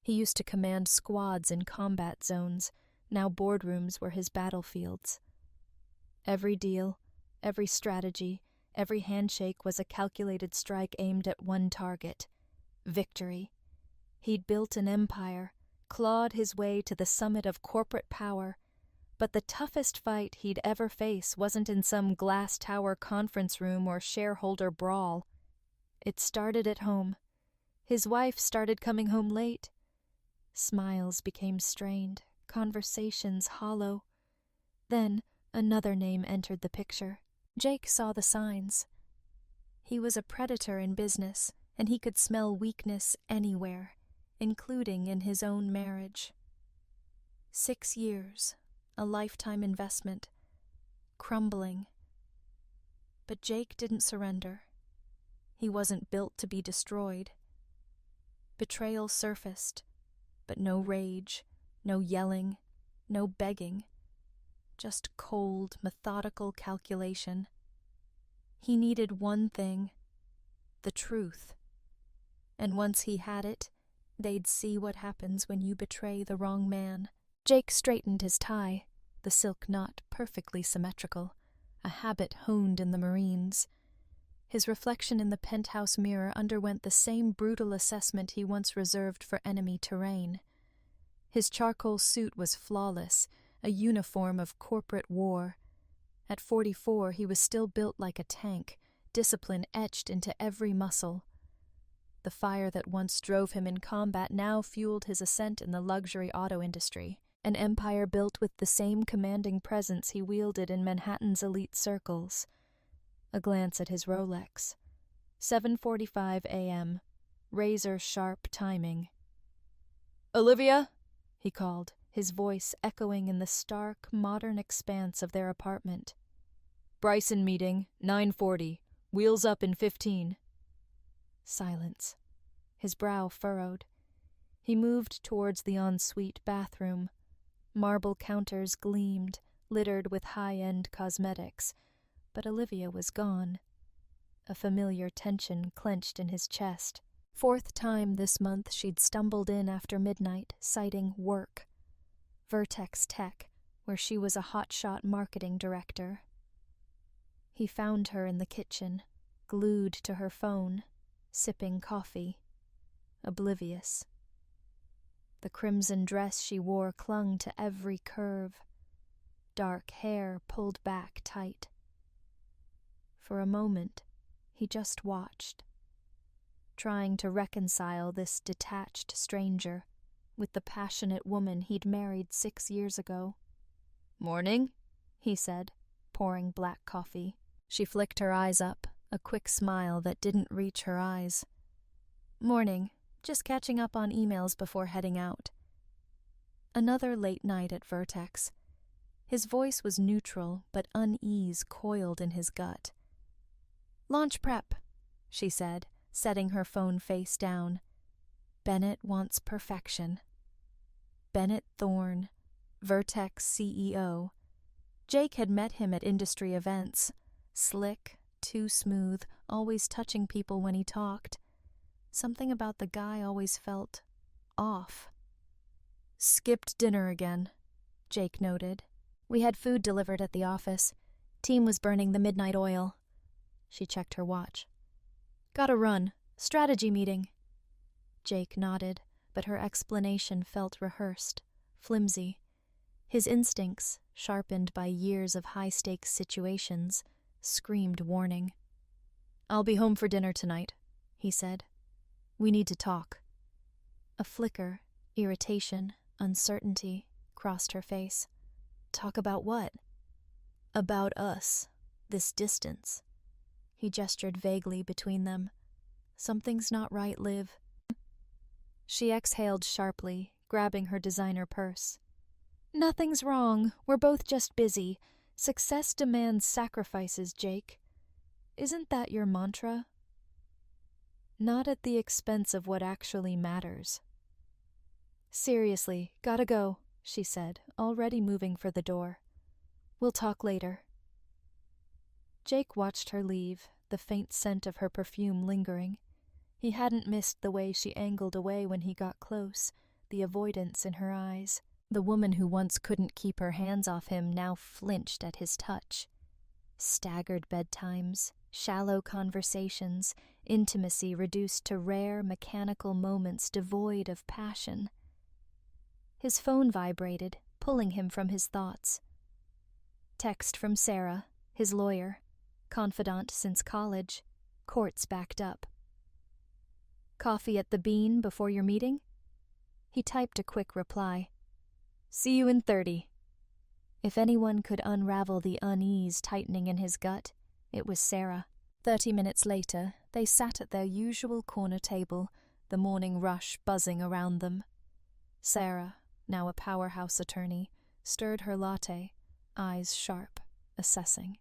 He used to command squads in combat zones. Now boardrooms were his battlefields. Every deal, every strategy, every handshake was a calculated strike aimed at one target: victory. He'd built an empire, clawed his way to the summit of corporate power, but the toughest fight he'd ever face wasn't in some glass tower conference room or shareholder brawl. It started at home. His wife started coming home late. Smiles became strained, conversations hollow. Then another name entered the picture. Jake saw the signs. He was a predator in business, and he could smell weakness anywhere, including in his own marriage. 6 years, a lifetime investment, crumbling. But Jake didn't surrender. He wasn't built to be destroyed. Betrayal surfaced, but no rage, no yelling, no begging. Just cold, methodical calculation. He needed one thing: the truth. And once he had it, they'd see what happens when you betray the wrong man. Jake straightened his tie, the silk knot perfectly symmetrical, a habit honed in the Marines. His reflection in the penthouse mirror underwent the same brutal assessment he once reserved for enemy terrain. His charcoal suit was flawless, a uniform of corporate war. At 44, he was still built like a tank, discipline etched into every muscle. The fire that once drove him in combat now fueled his ascent in the luxury auto industry, an empire built with the same commanding presence he wielded in Manhattan's elite circles. A glance at his Rolex. 7:45 a.m. Razor-sharp timing. "Olivia?" he called, his voice echoing in the stark, modern expanse of their apartment. "Bryson meeting, 9:40. Wheels up in 15. Silence. His brow furrowed. He moved towards the ensuite bathroom. Marble counters gleamed, littered with high-end cosmetics, but Olivia was gone. A familiar tension clenched in his chest. 4th time this month she'd stumbled in after midnight, citing work. Vertex Tech, where she was a hotshot marketing director. He found her in the kitchen, glued to her phone, sipping coffee, oblivious. The crimson dress she wore clung to every curve. Dark hair pulled back tight. For a moment, he just watched, trying to reconcile this detached stranger with the passionate woman he'd married 6 years ago. "Morning," he said, pouring black coffee. She flicked her eyes up, a quick smile that didn't reach her eyes. "Morning. Just catching up on emails before heading out." Another late night at Vertex. His voice was neutral, but unease coiled in his gut. "Launch prep," she said, setting her phone face down. Bennett wants perfection. Bennett Thorne, Vertex CEO. Jake had met him at industry events. Slick, too smooth, always touching people when he talked. Something about the guy always felt off. "Skipped dinner again," Jake noted. "We had food delivered at the office. Team was burning the midnight oil." She checked her watch. "Gotta run. Strategy meeting." Jake nodded, but her explanation felt rehearsed, flimsy. His instincts, sharpened by years of high-stakes situations, screamed warning. "I'll be home for dinner tonight," he said. "We need to talk." A flicker, irritation, uncertainty, crossed her face. "Talk about what?" "About us. This distance." He gestured vaguely between them. "Something's not right, Liv." She exhaled sharply, grabbing her designer purse. "Nothing's wrong. We're both just busy. Success demands sacrifices, Jake. Isn't that your mantra?" "Not at the expense of what actually matters." "Seriously, gotta go," she said, already moving for the door. "We'll talk later." Jake watched her leave, the faint scent of her perfume lingering. He hadn't missed the way she angled away when he got close, the avoidance in her eyes. The woman who once couldn't keep her hands off him now flinched at his touch. Staggered bedtimes, shallow conversations, intimacy reduced to rare, mechanical moments devoid of passion. His phone vibrated, pulling him from his thoughts. Text from Sarah, his lawyer, confidant since college, courts backed up. "Coffee at the Bean before your meeting?" He typed a quick reply. "See you in 30. If anyone could unravel the unease tightening in his gut, it was Sarah. 30 minutes later, they sat at their usual corner table, the morning rush buzzing around them. Sarah, now a powerhouse attorney, stirred her latte, eyes sharp, assessing.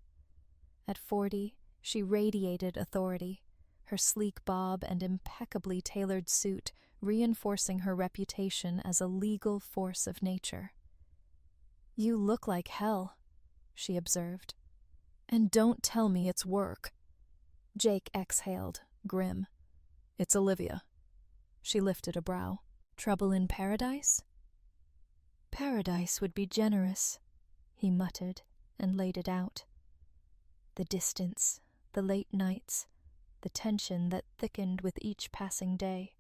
At 40, she radiated authority, her sleek bob and impeccably tailored suit reinforcing her reputation as a legal force of nature. "You look like hell," she observed. "And don't tell me it's work." Jake exhaled, grim. "It's Olivia." She lifted a brow. "Trouble in paradise?" "Paradise would be generous," he muttered and laid it out. The distance, the late nights, the tension that thickened with each passing day.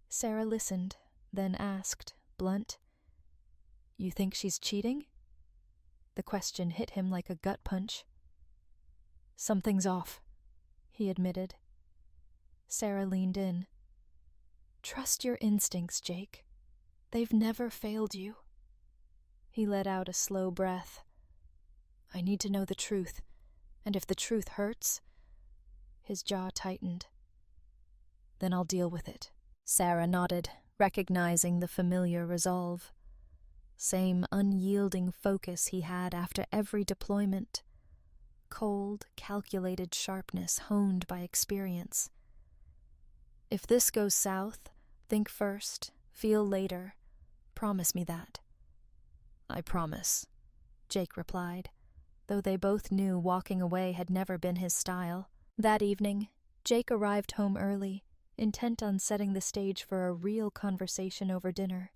Sarah listened, then asked, blunt, "You think she's cheating?" The question hit him like a gut punch. "Something's off," he admitted. Sarah leaned in. "Trust your instincts, Jake. They've never failed you." He let out a slow breath. "I need to know the truth, and if the truth hurts..." His jaw tightened. "Then I'll deal with it." Sarah nodded, recognizing the familiar resolve. Same unyielding focus he had after every deployment. Cold, calculated sharpness honed by experience. "If this goes south, think first, feel later. Promise me that." "I promise," Jake replied, though they both knew walking away had never been his style. That evening, Jake arrived home early, intent on setting the stage for a real conversation over dinner.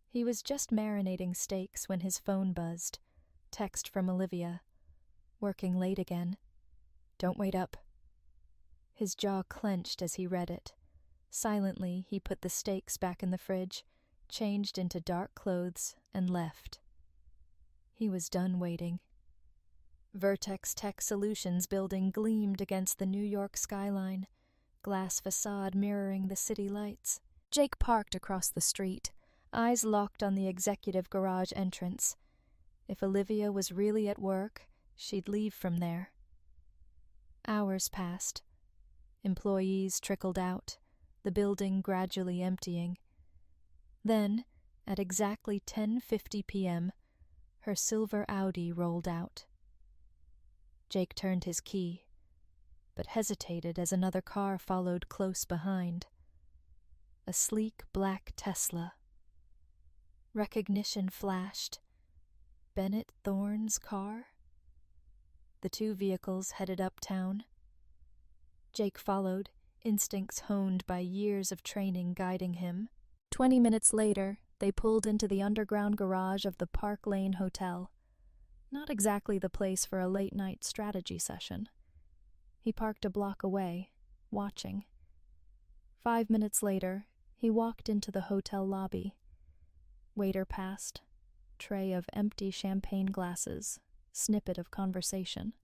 He was just marinating steaks when his phone buzzed. Text from Olivia. "Working late again. Don't wait up." His jaw clenched as he read it. Silently, he put the steaks back in the fridge, changed into dark clothes, and left. He was done waiting. Vertex Tech Solutions building gleamed against the New York skyline, glass facade mirroring the city lights. Jake parked across the street, eyes locked on the executive garage entrance. If Olivia was really at work, she'd leave from there. Hours passed. Employees trickled out, the building gradually emptying. Then, at exactly 10:50 p.m., her silver Audi rolled out. Jake turned his key, but hesitated as another car followed close behind. A sleek black Tesla. Recognition flashed. Bennett Thorne's car? The two vehicles headed uptown. Jake followed, instincts honed by years of training guiding him. 20 minutes later, they pulled into the underground garage of the Park Lane Hotel. Not exactly the place for a late-night strategy session. He parked a block away, watching. 5 minutes later, he walked into the hotel lobby. Waiter passed, tray of empty champagne glasses, snippet of conversation.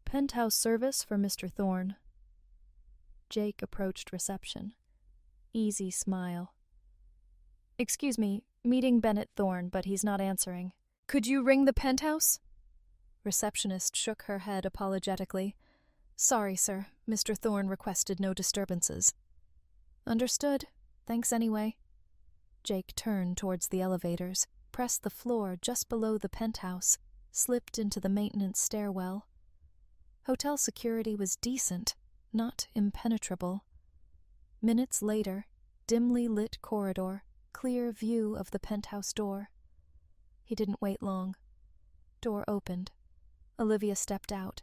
"Penthouse service for Mr. Thorne." Jake approached reception. Easy smile. "Excuse me, meeting Bennett Thorne, but he's not answering." "Could you ring the penthouse?" Receptionist shook her head apologetically. "Sorry, sir. Mr. Thorne requested no disturbances." "Understood. Thanks anyway." Jake turned towards the elevators, pressed the floor just below the penthouse, slipped into the maintenance stairwell. Hotel security was decent, not impenetrable. Minutes later, dimly lit corridor, clear view of the penthouse door. He didn't wait long. Door opened. Olivia stepped out,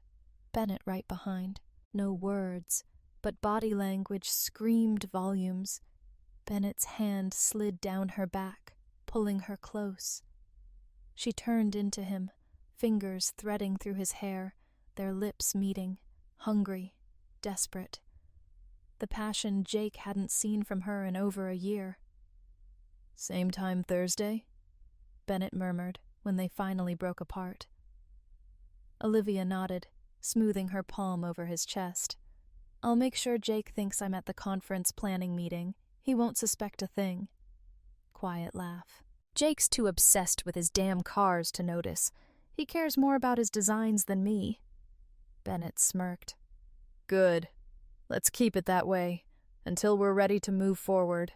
Bennett right behind. No words, but body language screamed volumes. Bennett's hand slid down her back, pulling her close. She turned into him, fingers threading through his hair, their lips meeting, hungry, desperate. The passion Jake hadn't seen from her in over a year. "Same time Thursday?" Bennett murmured when they finally broke apart. Olivia nodded, smoothing her palm over his chest. "I'll make sure Jake thinks I'm at the conference planning meeting. He won't suspect a thing." Quiet laugh. "Jake's too obsessed with his damn cars to notice. He cares more about his designs than me." Bennett smirked. "Good. Let's keep it that way, until we're ready to move forward."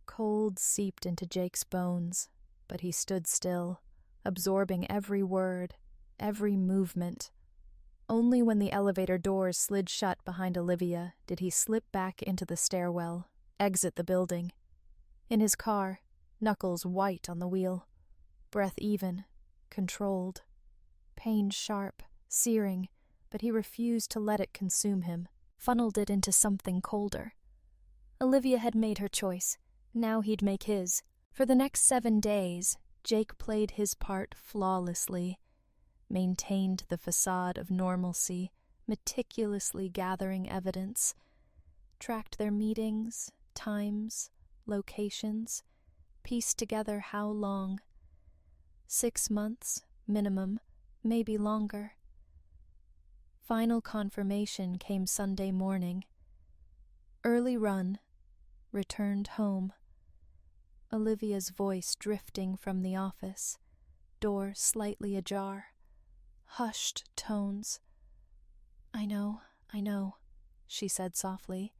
Cold seeped into Jake's bones, but he stood still, absorbing every word, every movement. Only when the elevator doors slid shut behind Olivia did he slip back into the stairwell, exit the building. In his car, knuckles white on the wheel, breath even, controlled. Pain sharp, searing, but he refused to let it consume him, funneled it into something colder. Olivia had made her choice. Now he'd make his. For the next 7 days, Jake played his part flawlessly, maintained the facade of normalcy, meticulously gathering evidence, tracked their meetings, times, locations, pieced together how long. 6 months, minimum, maybe longer. Final confirmation came Sunday morning. Early run, returned home. Olivia's voice drifting from the office, door slightly ajar. Hushed tones. I know, she said softly.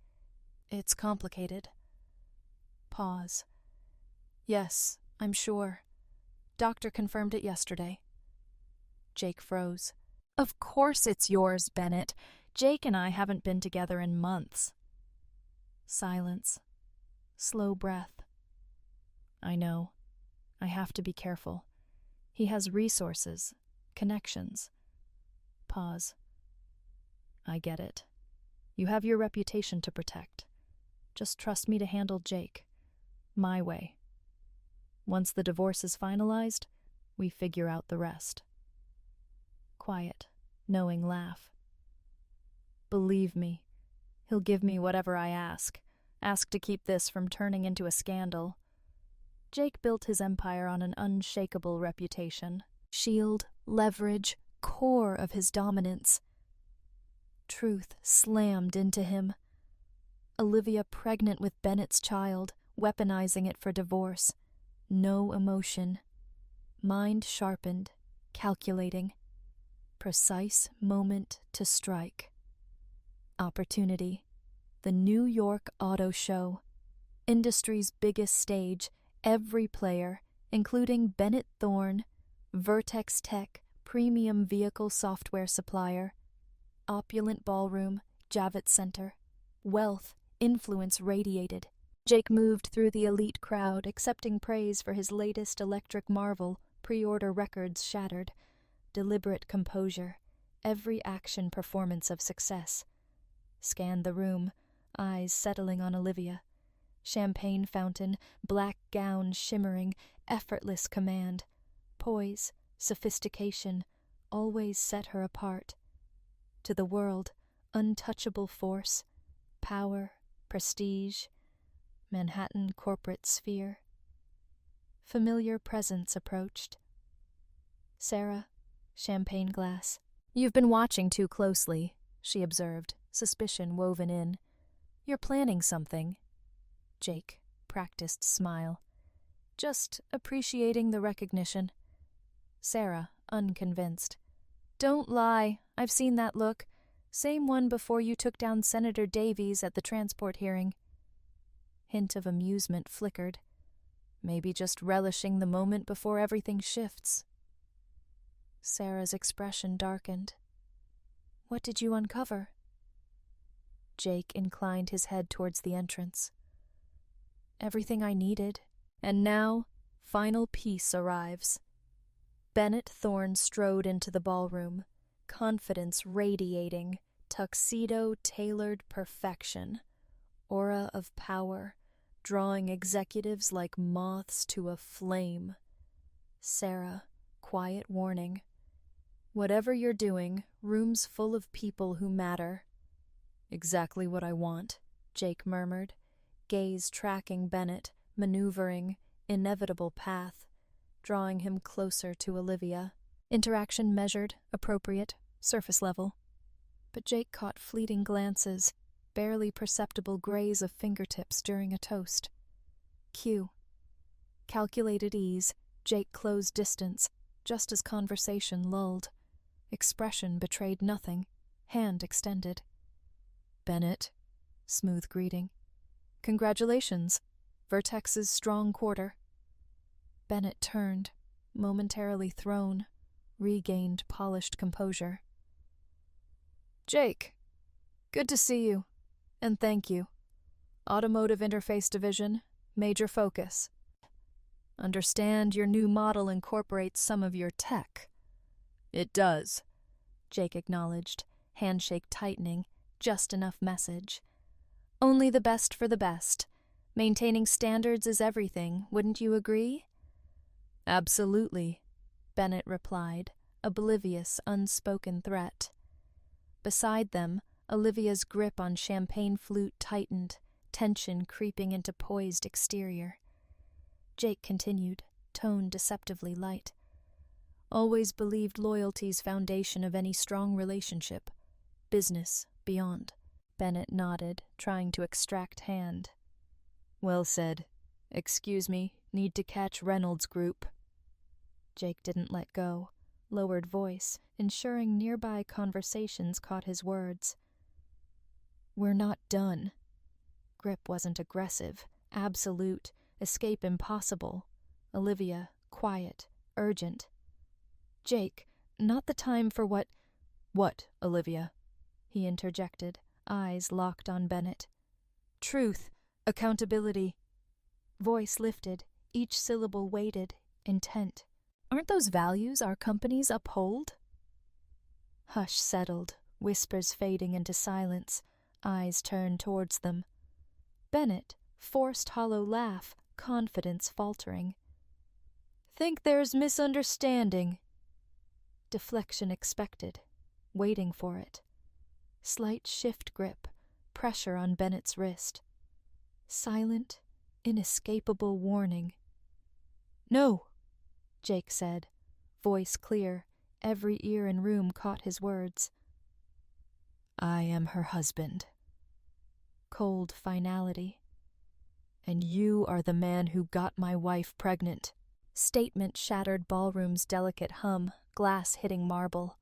"It's complicated." Pause. "Yes, I'm sure. Doctor confirmed it yesterday." Jake froze. "Of course it's yours, Bennett. Jake and I haven't been together in months." Silence. Slow breath. "I know. I have to be careful. He has resources, connections." Pause. "I get it. You have your reputation to protect. Just trust me to handle Jake. My way. Once the divorce is finalized, we figure out the rest." Quiet, knowing laugh. "Believe me, he'll give me whatever I ask. Ask to keep this from turning into a scandal." Jake built his empire on an unshakable reputation. Shield, leverage, core of his dominance. Truth slammed into him. Olivia pregnant with Bennett's child, weaponizing it for divorce. No emotion. Mind sharpened, calculating. Precise moment to strike. Opportunity. The New York Auto Show. Industry's biggest stage, every player, including Bennett Thorne, Vertex Tech, premium vehicle software supplier, opulent ballroom, Javits Center, wealth, influence radiated. Jake moved through the elite crowd, accepting praise for his latest electric marvel, pre-order records shattered, deliberate composure, every action performance of success. Scanned the room, eyes settling on Olivia. Champagne fountain, black gown shimmering, effortless command. Poise, sophistication, always set her apart. To the world, untouchable force, power, prestige, Manhattan corporate sphere. Familiar presence approached. "Sarah," champagne glass. "You've been watching too closely," she observed, suspicion woven in. "You're planning something." Jake, practiced smile. "Just appreciating the recognition." Sarah, unconvinced. "Don't lie, I've seen that look. Same one before you took down Senator Davies at the transport hearing." Hint of amusement flickered. Maybe just relishing the moment before everything shifts. Sarah's expression darkened. "What did you uncover?" Jake inclined his head towards the entrance. "Everything I needed. And now, final piece arrives." Bennett Thorne strode into the ballroom, confidence radiating, tuxedo tailored perfection, aura of power, drawing executives like moths to a flame. Sarah, quiet warning. Whatever you're doing, room's full of people who matter. Exactly what I want, Jake murmured, gaze tracking Bennett, maneuvering, inevitable path, drawing him closer to Olivia. Interaction measured, appropriate, surface level. But Jake caught fleeting glances, barely perceptible graze of fingertips during a toast. Cue. Calculated ease, Jake closed distance, just as conversation lulled. Expression betrayed nothing, hand extended. Bennett, smooth greeting. Congratulations, Vertex's strong quarter. Bennett turned, momentarily thrown, regained polished composure. Jake, good to see you, and thank you. Automotive Interface Division, major focus. Understand your new model incorporates some of your tech. It does, Jake acknowledged, handshake tightening, just enough message. Only the best for the best. Maintaining standards is everything, wouldn't you agree? Absolutely, Bennett replied, oblivious unspoken threat. Beside them, Olivia's grip on champagne flute tightened, tension creeping into poised exterior. Jake continued, tone deceptively light. Always believed loyalty's foundation of any strong relationship. Business beyond. Bennett nodded, trying to extract hand. Well said. Excuse me, need to catch Reynolds' group. Jake didn't let go, lowered voice, ensuring nearby conversations caught his words. We're not done. Grip wasn't aggressive, absolute, escape impossible. Olivia, quiet, urgent. Jake, not the time for what... What, Olivia? He interjected, eyes locked on Bennett. Truth, accountability. Voice lifted, each syllable weighted, intent. Aren't those values our companies uphold? Hush settled, whispers fading into silence, eyes turned towards them. Bennett, forced hollow laugh, confidence faltering. Think there's misunderstanding. Deflection expected, waiting for it. Slight shift grip, pressure on Bennett's wrist. Silent, inescapable warning. No, Jake said, voice clear, every ear in room caught his words. I am her husband. Cold finality. And you are the man who got my wife pregnant. Statement shattered ballroom's delicate hum, glass hitting marble.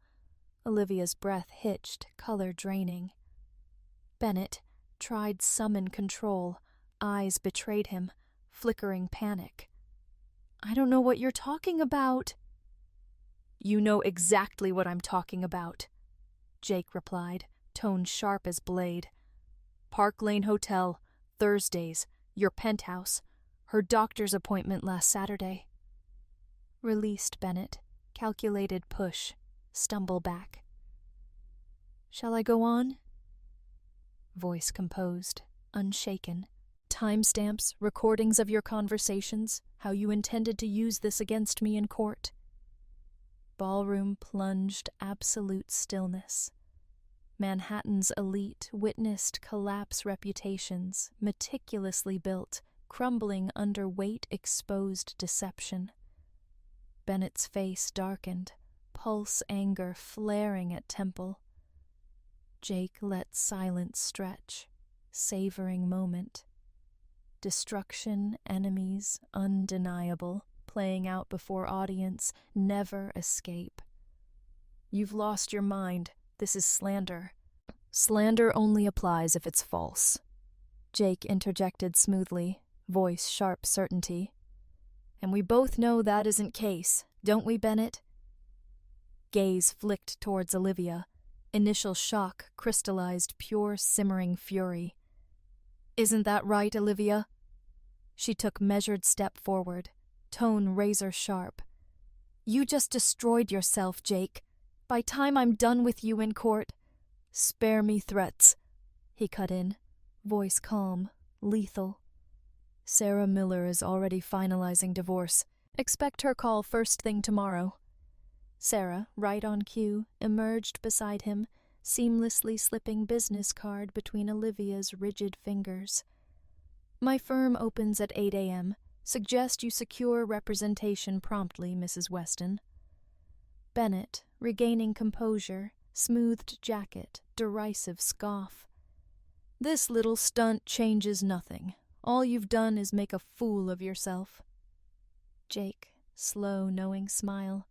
Olivia's breath hitched, color draining. Bennett tried summon control, eyes betrayed him, flickering panic. I don't know what you're talking about. You know exactly what I'm talking about, Jake replied, tone sharp as blade. Park Lane Hotel, Thursdays, your penthouse, her doctor's appointment last Saturday. Released Bennett, calculated push, stumble back. Shall I go on? Voice composed, unshaken. Timestamps, recordings of your conversations, how you intended to use this against me in court. Ballroom plunged absolute stillness. Manhattan's elite witnessed collapse reputations, meticulously built, crumbling under weight-exposed deception. Bennett's face darkened, pulse anger flaring at temple. Jake let silence stretch, savoring moment. Destruction, enemies, undeniable, playing out before audience, never escape. You've lost your mind. This is slander. Slander only applies if it's false. Jake interjected smoothly, voice sharp certainty. And we both know that isn't case, don't we, Bennett? Gaze flicked towards Olivia. Initial shock crystallized pure simmering fury. Isn't that right, Olivia? She took measured step forward, tone razor sharp. You just destroyed yourself, Jake. By time I'm done with you in court... Spare me threats, he cut in, voice calm, lethal. Sarah Miller is already finalizing divorce. Expect her call first thing tomorrow. Sarah, right on cue, emerged beside him, seamlessly slipping business card between Olivia's rigid fingers. My firm opens at 8 a.m. Suggest you secure representation promptly, Mrs. Weston. Bennett, regaining composure, smoothed jacket, derisive scoff. This little stunt changes nothing. All you've done is make a fool of yourself. Jake, slow, knowing smile.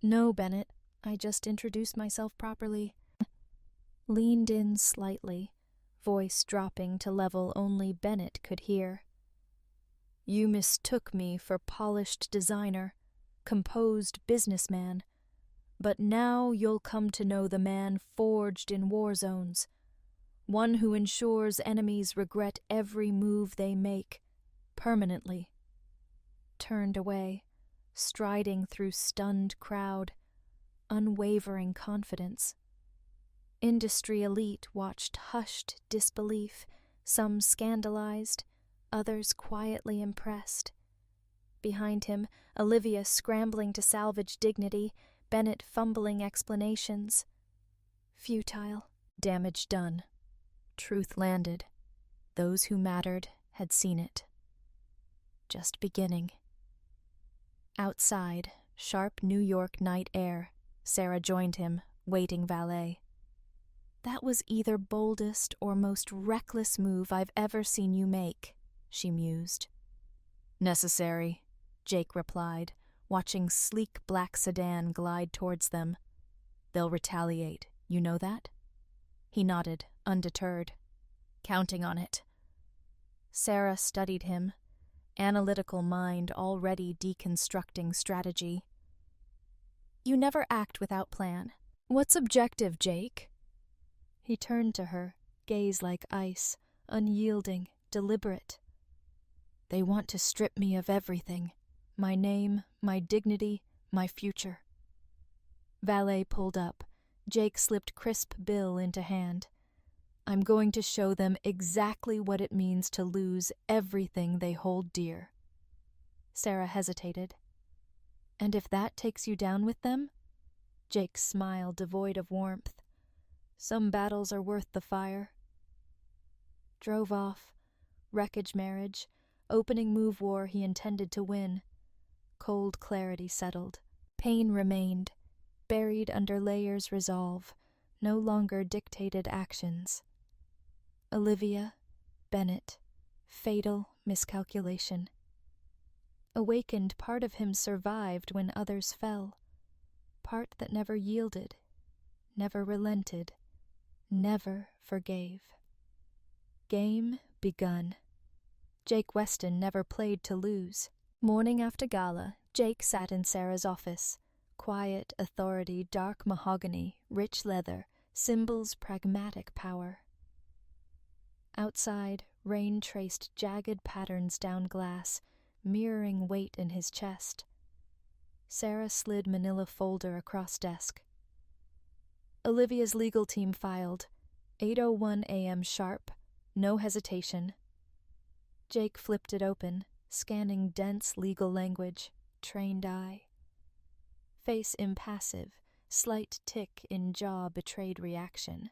No, Bennett, I just introduced myself properly. Leaned in slightly, voice dropping to level only Bennett could hear. You mistook me for polished designer, composed businessman, but now you'll come to know the man forged in war zones, one who ensures enemies regret every move they make, permanently. Turned away, striding through stunned crowd, unwavering confidence. Industry elite watched hushed disbelief, some scandalized, others quietly impressed. Behind him, Olivia scrambling to salvage dignity, Bennett fumbling explanations. Futile. Damage done. Truth landed. Those who mattered had seen it. Just beginning. Outside, sharp New York night air, Sarah joined him, waiting valet. That was either boldest or most reckless move I've ever seen you make, she mused. Necessary, Jake replied, watching sleek black sedan glide towards them. They'll retaliate, you know that? He nodded, undeterred. Counting on it. Sarah studied him, analytical mind already deconstructing strategy. You never act without plan. What's objective, Jake? He turned to her, gaze like ice, unyielding, deliberate. They want to strip me of everything. My name, my dignity, my future. Valet pulled up. Jake slipped crisp bill into hand. I'm going to show them exactly what it means to lose everything they hold dear. Sarah hesitated. And if that takes you down with them? Jake's smile devoid of warmth. Some battles are worth the fire. Drove off. Wreckage marriage. Opening move war he intended to win. Cold clarity settled. Pain remained, buried under layers resolve, no longer dictated actions. Olivia, Bennett, fatal miscalculation. Awakened part of him survived when others fell. Part that never yielded, never relented, never forgave. Game begun. Jake Weston never played to lose. Morning after gala, Jake sat in Sarah's office. Quiet authority, dark mahogany, rich leather, symbols pragmatic power. Outside, rain traced jagged patterns down glass, mirroring weight in his chest. Sarah slid manila folder across desk. Olivia's legal team filed. 8:01 a.m. sharp. No hesitation. Jake flipped it open, scanning dense legal language, trained eye. Face impassive, slight tick in jaw betrayed reaction.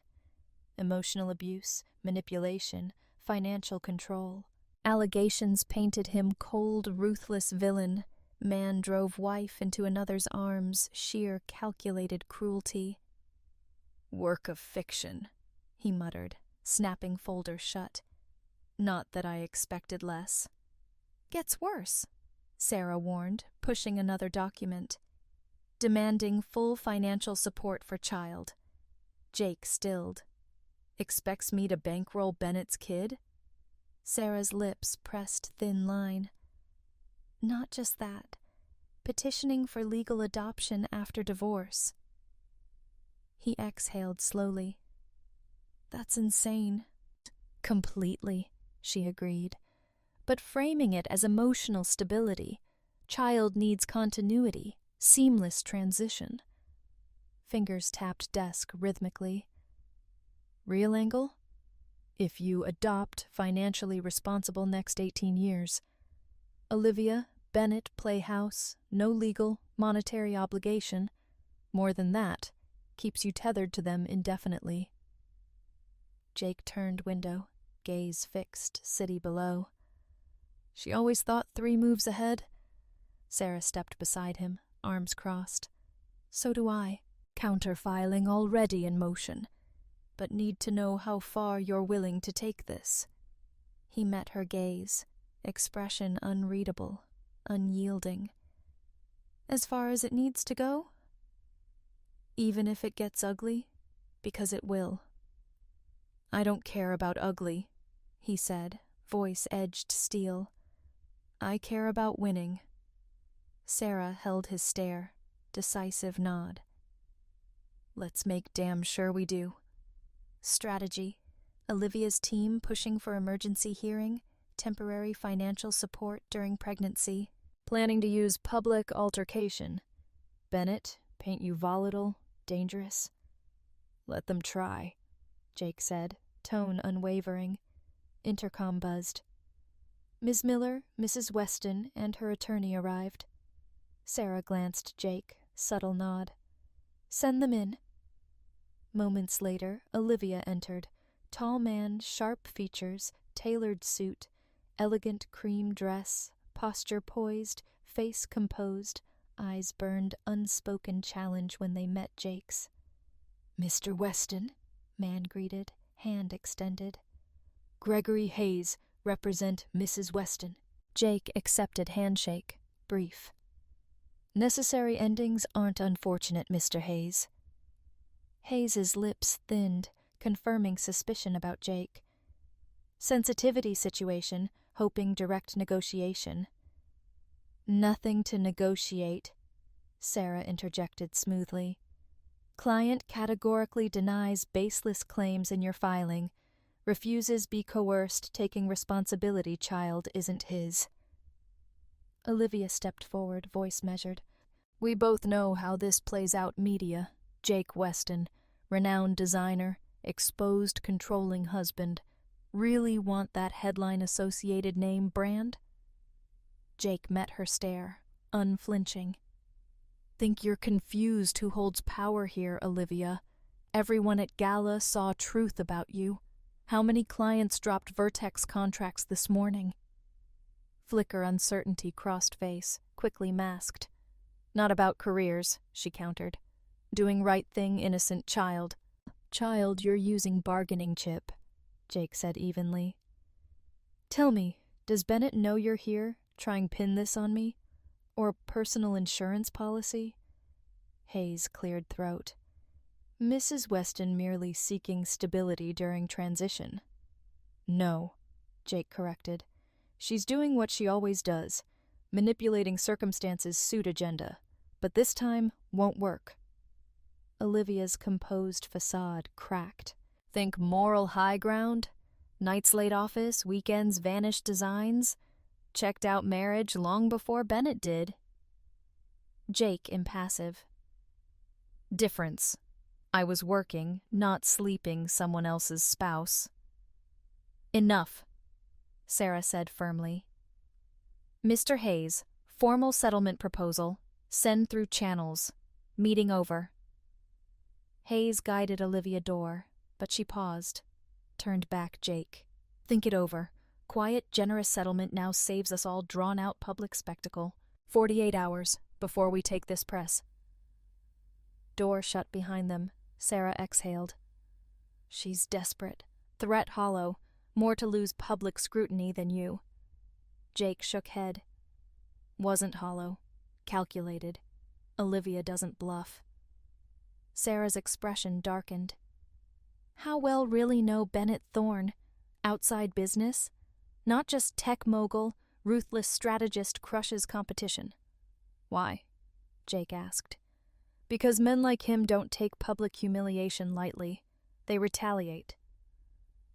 Emotional abuse, manipulation, financial control. Allegations painted him cold, ruthless villain. Man drove wife into another's arms, sheer calculated cruelty. Work of fiction, he muttered, snapping folder shut. Not that I expected less. Gets worse, Sarah warned, pushing another document. Demanding full financial support for child. Jake stilled. Expects me to bankroll Bennett's kid? Sarah's lips pressed thin line. Not just that. Petitioning for legal adoption after divorce. He exhaled slowly. That's insane. Completely, she agreed. But framing it as emotional stability. Child needs continuity, seamless transition. Fingers tapped desk rhythmically. Real angle? if you adopt financially responsible next 18 years. Olivia, Bennett, Playhouse, no legal, monetary obligation. More than that, keeps you tethered to them indefinitely. Jake turned window, gaze fixed, city below. She always thought 3 moves ahead. Sarah stepped beside him, arms crossed. So do I. Counterfiling already in motion, but need to know how far you're willing to take this. He met her gaze, expression unreadable, unyielding. As far as it needs to go? Even if it gets ugly, because it will. I don't care about ugly, he said, voice edged steel. I care about winning. Sarah held his stare, decisive nod. Let's make damn sure we do. Strategy. Olivia's team pushing for emergency hearing, temporary financial support during pregnancy, planning to use public altercation. Bennett, paint you volatile, dangerous. Let them try, Jake said, tone unwavering. Intercom buzzed. Ms. Miller, Mrs. Weston, and her attorney arrived. Sarah glanced Jake, subtle nod. Send them in. Moments later, Olivia entered. Tall man, sharp features, tailored suit, elegant cream dress, posture poised, face composed, eyes burned unspoken challenge when they met Jake's. Mr. Weston, man greeted, hand extended. Gregory Hayes, represent Mrs. Weston. Jake accepted handshake, brief. Necessary endings aren't unfortunate, Mr. Hayes. Hayes's lips thinned, confirming suspicion about Jake. Sensitivity situation, hoping direct negotiation. Nothing to negotiate, Sarah interjected smoothly. Client categorically denies baseless claims in your filing. Refuses be coerced, taking responsibility child isn't his. Olivia stepped forward, voice measured. We both know how this plays out media. Jake Weston, renowned designer, exposed controlling husband. Really want that headline-associated name brand? Jake met her stare, unflinching. Think you're confused who holds power here, Olivia. Everyone at Gala saw truth about you. How many clients dropped Vertex contracts this morning? Flicker uncertainty crossed face, quickly masked. Not about careers, she countered. Doing right thing, innocent child. Child, you're using bargaining chip, Jake said evenly. Tell me, does Bennett know you're here, trying pin this on me? Or personal insurance policy? Hayes cleared throat. Mrs. Weston merely seeking stability during transition. No, Jake corrected. She's doing what she always does, manipulating circumstances suit agenda, but this time won't work. Olivia's composed facade cracked. Think moral high ground? Nights late office, weekends vanished designs? Checked out marriage long before Bennett did. Jake impassive. Difference. I was working, not sleeping someone else's spouse. Enough, Sarah said firmly. Mr. Hayes, formal settlement proposal. Send through channels. Meeting over. Hayes guided Olivia door, but she paused. Turned back Jake. Think it over. Quiet, generous settlement now saves us all drawn-out public spectacle. 48 hours before we take this press. Door shut behind them. Sarah exhaled. She's desperate. Threat hollow. More to lose public scrutiny than you. Jake shook head. Wasn't hollow. Calculated. Olivia doesn't bluff. Sarah's expression darkened. How well really know Bennett Thorne? Outside business? Not just tech mogul, ruthless strategist crushes competition. Why? Jake asked. Because men like him don't take public humiliation lightly. They retaliate.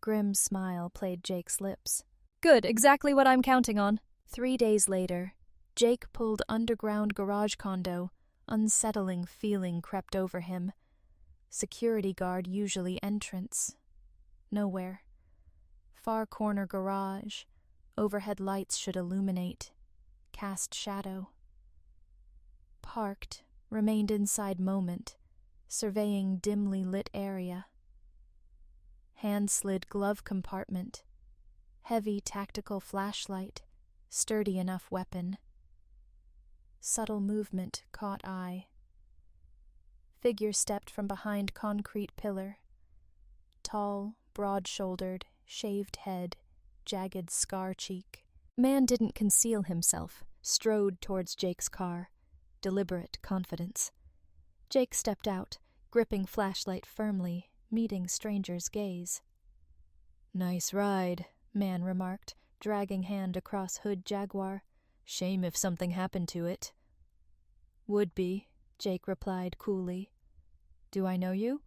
Grim smile played Jake's lips. Good, exactly what I'm counting on. 3 days later, Jake pulled underground garage condo. Unsettling feeling crept over him. Security guard usually entrance. Nowhere. far corner garage. Overhead lights should illuminate, cast shadow. Parked, remained inside moment, surveying dimly lit area. Hand-slid glove compartment. Heavy tactical flashlight, sturdy enough weapon. Subtle movement caught eye. Figure stepped from behind concrete pillar. Tall, broad-shouldered, shaved head, jagged scar cheek. Man didn't conceal himself, strode towards Jake's car. Deliberate confidence. Jake stepped out, gripping flashlight firmly, meeting stranger's gaze. "Nice ride," Man remarked, dragging hand across hood Jaguar. "Shame if something happened to it." "Would be," Jake replied coolly. "Do I know you?"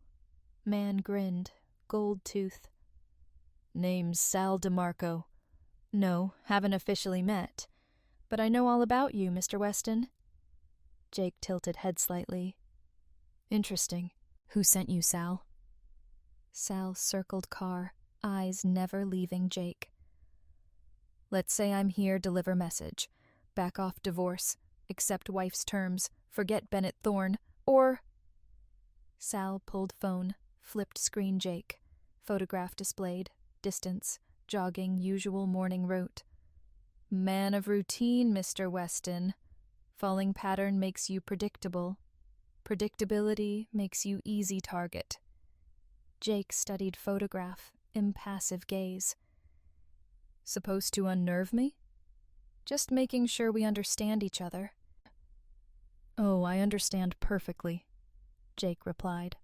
Man grinned, gold tooth. "Name's Sal DeMarco." "No, haven't officially met. But I know all about you, Mr. Weston." Jake tilted head slightly. "Interesting. Who sent you, Sal?" Sal circled car, eyes never leaving Jake. "Let's say I'm here, deliver message. Back off divorce, accept wife's terms, forget Bennett Thorne, or..." Sal pulled phone, flipped screen Jake. Photograph displayed, distance, jogging usual morning route. "Man of routine, Mr. Weston. Falling pattern makes you predictable. Predictability makes you easy target." Jake studied photograph, impassive gaze. "Supposed to unnerve me?" "Just making sure we understand each other." "Oh, I understand perfectly," Jake replied,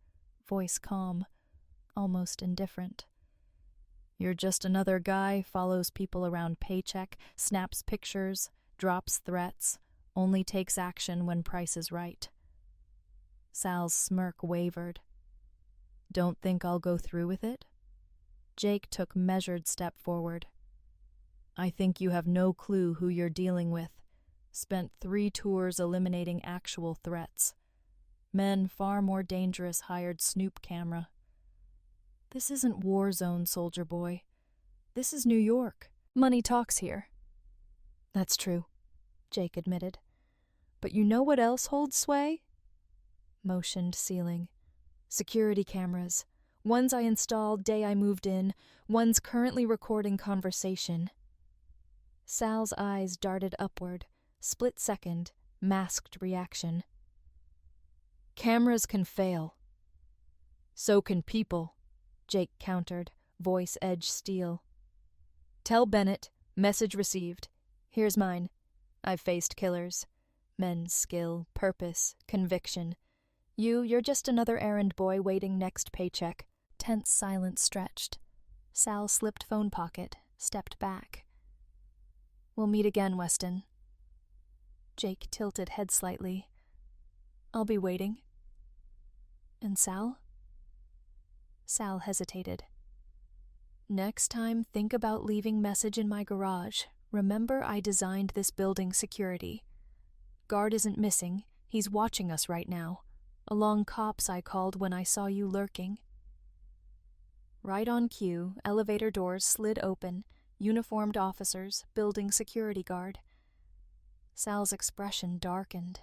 voice calm, almost indifferent. "You're just another guy, follows people around paycheck, snaps pictures, drops threats, only takes action when price is right." Sal's smirk wavered. "Don't think I'll go through with it?" Jake took measured step forward. "I think you have no clue who you're dealing with. Spent 3 tours eliminating actual threats. Men far more dangerous hired snoop camera. This isn't war zone, soldier boy. This is New York. Money talks here." "That's true," Jake admitted. "But you know what else holds sway?" Motioned ceiling. "Security cameras. Ones I installed day I moved in, ones currently recording conversation." Sal's eyes darted upward, split second, masked reaction. "Cameras can fail." "So can people," Jake countered, voice edge steel. "Tell Bennett, message received. Here's mine. I've faced killers. Men's skill, purpose, conviction. You're just another errand boy waiting next paycheck." Tense silence stretched. Sal slipped phone pocket, stepped back. "We'll meet again, Weston." Jake tilted head slightly. "I'll be waiting." "And Sal?" Sal hesitated. "Next time, think about leaving message in my garage. Remember I designed this building security. Guard isn't missing. He's watching us right now. Along cops I called when I saw you lurking." Right on cue, elevator doors slid open, uniformed officers, building security guard. Sal's expression darkened.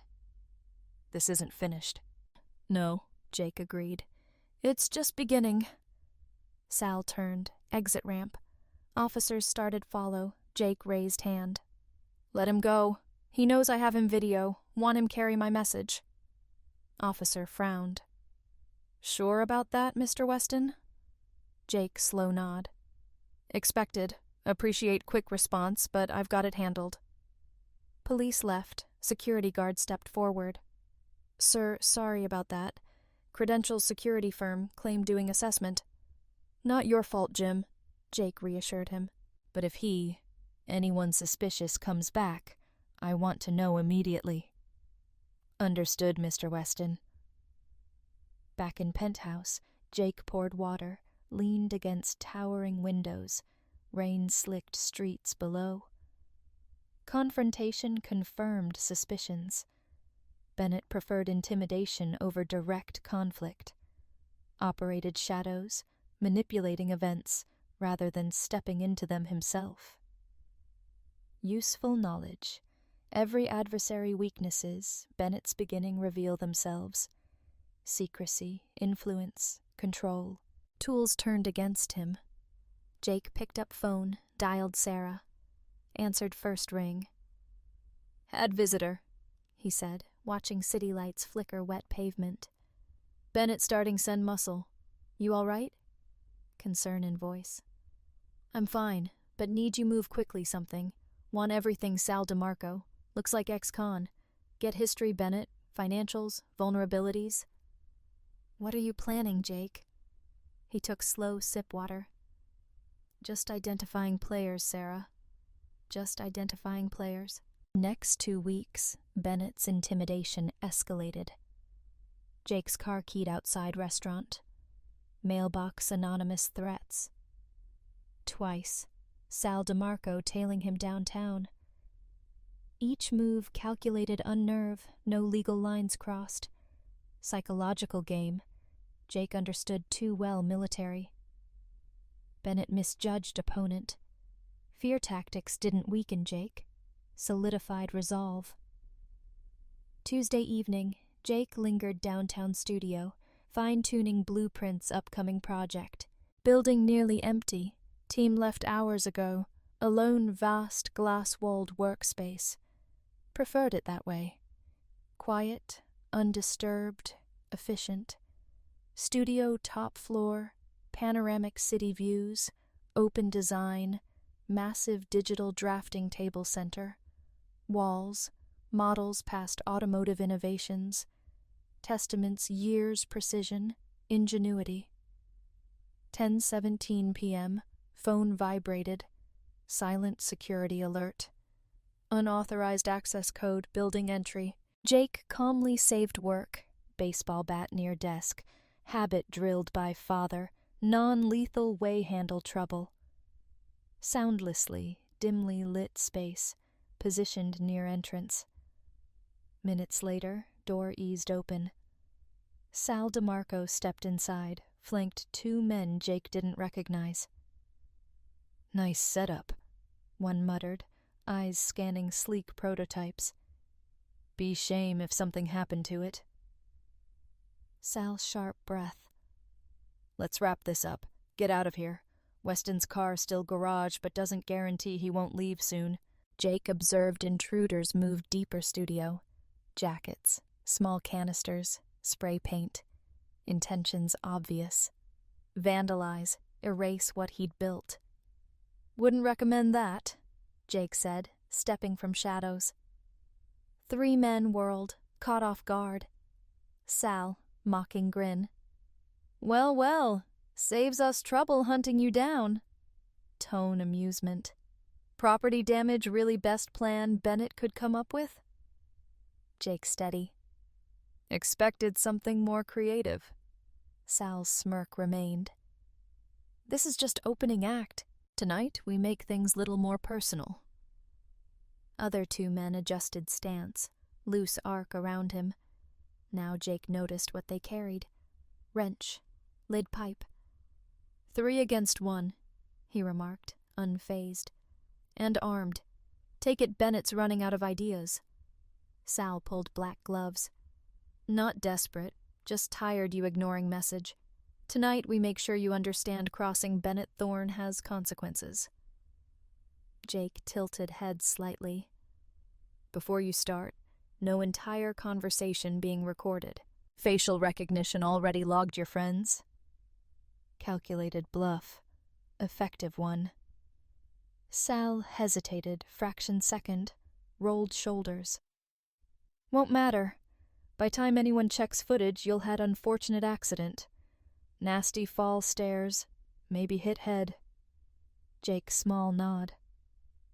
"This isn't finished." "No," Jake agreed. "It's just beginning." Sal turned, exit ramp. Officers started follow. Jake raised hand. "Let him go. He knows I have him video. Want him carry my message." Officer frowned. "Sure about that, Mr. Weston?" Jake slow nod. "Expected. Appreciate quick response, but I've got it handled." Police left. Security guard stepped forward. "Sir, sorry about that. Credentials security firm, claim doing assessment." "Not your fault, Jim," Jake reassured him. "But if anyone suspicious comes back, I want to know immediately." "Understood, Mr. Weston." Back in penthouse, Jake poured water, leaned against towering windows, rain-slicked streets below. Confrontation confirmed suspicions. Bennett preferred intimidation over direct conflict. Operated shadows, manipulating events, rather than stepping into them himself. Useful knowledge. Every adversary weaknesses, Bennett's beginning reveal themselves. Secrecy, influence, control. Tools turned against him. Jake picked up phone, dialed Sarah. Answered first ring. "Had visitor," he said, watching city lights flicker wet pavement. "Bennett starting send muscle. You all right?" Concern in voice. "I'm fine, but need you move quickly something. Want everything Sal DeMarco. Looks like ex-con. Get history Bennett, financials, vulnerabilities." "What are you planning, Jake?" He took slow sip water. "Just identifying players, Sarah. Just identifying players." Next 2 weeks, Bennett's intimidation escalated. Jake's car keyed outside restaurant. Mailbox anonymous threats. Twice, Sal DeMarco tailing him downtown. Each move calculated unnerve, no legal lines crossed. Psychological game. Jake understood too well military. Bennett misjudged opponent. Fear tactics didn't weaken Jake, solidified resolve. Tuesday evening, Jake lingered downtown studio, fine-tuning blueprints upcoming project. Building nearly empty, team left hours ago, a lone vast glass-walled workspace. Preferred it that way. Quiet, undisturbed, efficient. Studio top floor, panoramic city views, open design, massive digital drafting table center. Walls, models past automotive innovations. Testaments years precision, ingenuity. 10:17 p.m., phone vibrated. Silent security alert. Unauthorized access code, building entry. Jake calmly saved work, baseball bat near desk, habit drilled by father, non-lethal way handle trouble. Soundlessly, dimly lit space, positioned near entrance. Minutes later, door eased open. Sal DeMarco stepped inside, flanked 2 men Jake didn't recognize. "Nice setup," one muttered, eyes scanning sleek prototypes. "Be shame if something happened to it." Sal's sharp breath. "Let's wrap this up. Get out of here. Weston's car still garage, but doesn't guarantee he won't leave soon." Jake observed intruders move deeper studio. Jackets, small canisters, spray paint. Intentions obvious. Vandalize, erase what he'd built. "Wouldn't recommend that," Jake said, stepping from shadows. 3 men whirled, caught off guard. Sal, mocking grin. "Well, well, saves us trouble hunting you down." Tone amusement. "Property damage really best plan Bennett could come up with?" Jake steady. "Expected something more creative." Sal's smirk remained. "This is just opening act. Tonight we make things little more personal." Other 2 men adjusted stance, loose arc around him. Now Jake noticed what they carried. Wrench, lid pipe. 3 against 1, he remarked, unfazed. "And armed. Take it Bennett's running out of ideas." Sal pulled black gloves. "Not desperate, just tired you ignoring message. Tonight we make sure you understand crossing Bennett Thorne has consequences." Jake tilted head slightly. "Before you start, no entire conversation being recorded. Facial recognition already logged your friends." Calculated bluff. Effective one. Sal hesitated, fraction second, rolled shoulders. "Won't matter. By time anyone checks footage, you'll had unfortunate accident. Nasty fall stairs, maybe hit head." Jake's small nod.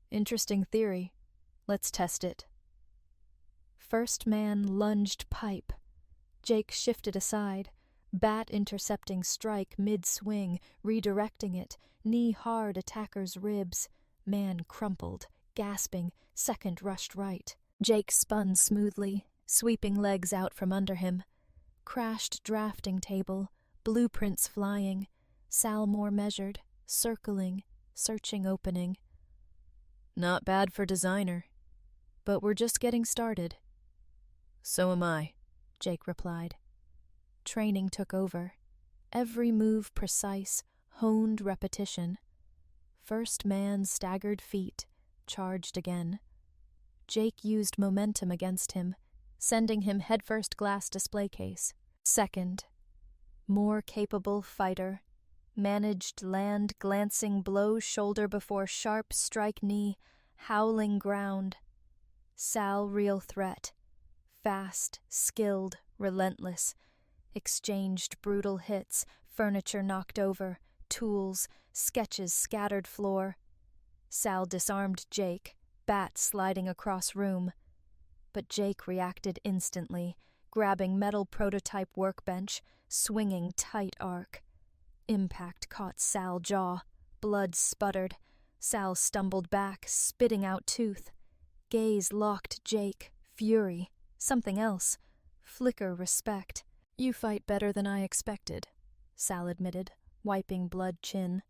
"Interesting theory. Let's test it." First man lunged pipe. Jake shifted aside, bat intercepting strike mid-swing, redirecting it, knee hard attacker's ribs. Man crumpled, gasping, second rushed right. Jake spun smoothly, sweeping legs out from under him. Crashed drafting table, blueprints flying. Sal more measured, circling, searching opening. Not bad for designer, but we're just getting started. So am I, Jake replied. Training took over. Every move precise, honed repetition. First man staggered feet, charged again. Jake used momentum against him, sending him headfirst glass display case. Second, more capable fighter, managed land glancing blow shoulder before sharp strike knee, howling ground. Sal real threat, fast, skilled, relentless. Exchanged brutal hits, furniture knocked over, tools, sketches scattered floor. Sal disarmed Jake, bat sliding across room. But Jake reacted instantly, grabbing metal prototype workbench, swinging tight arc. Impact caught Sal jaw. Blood sputtered. Sal stumbled back, spitting out tooth. Gaze locked Jake. Fury. Something else. Flicker respect. You fight better than I expected, Sal admitted, wiping blood chin.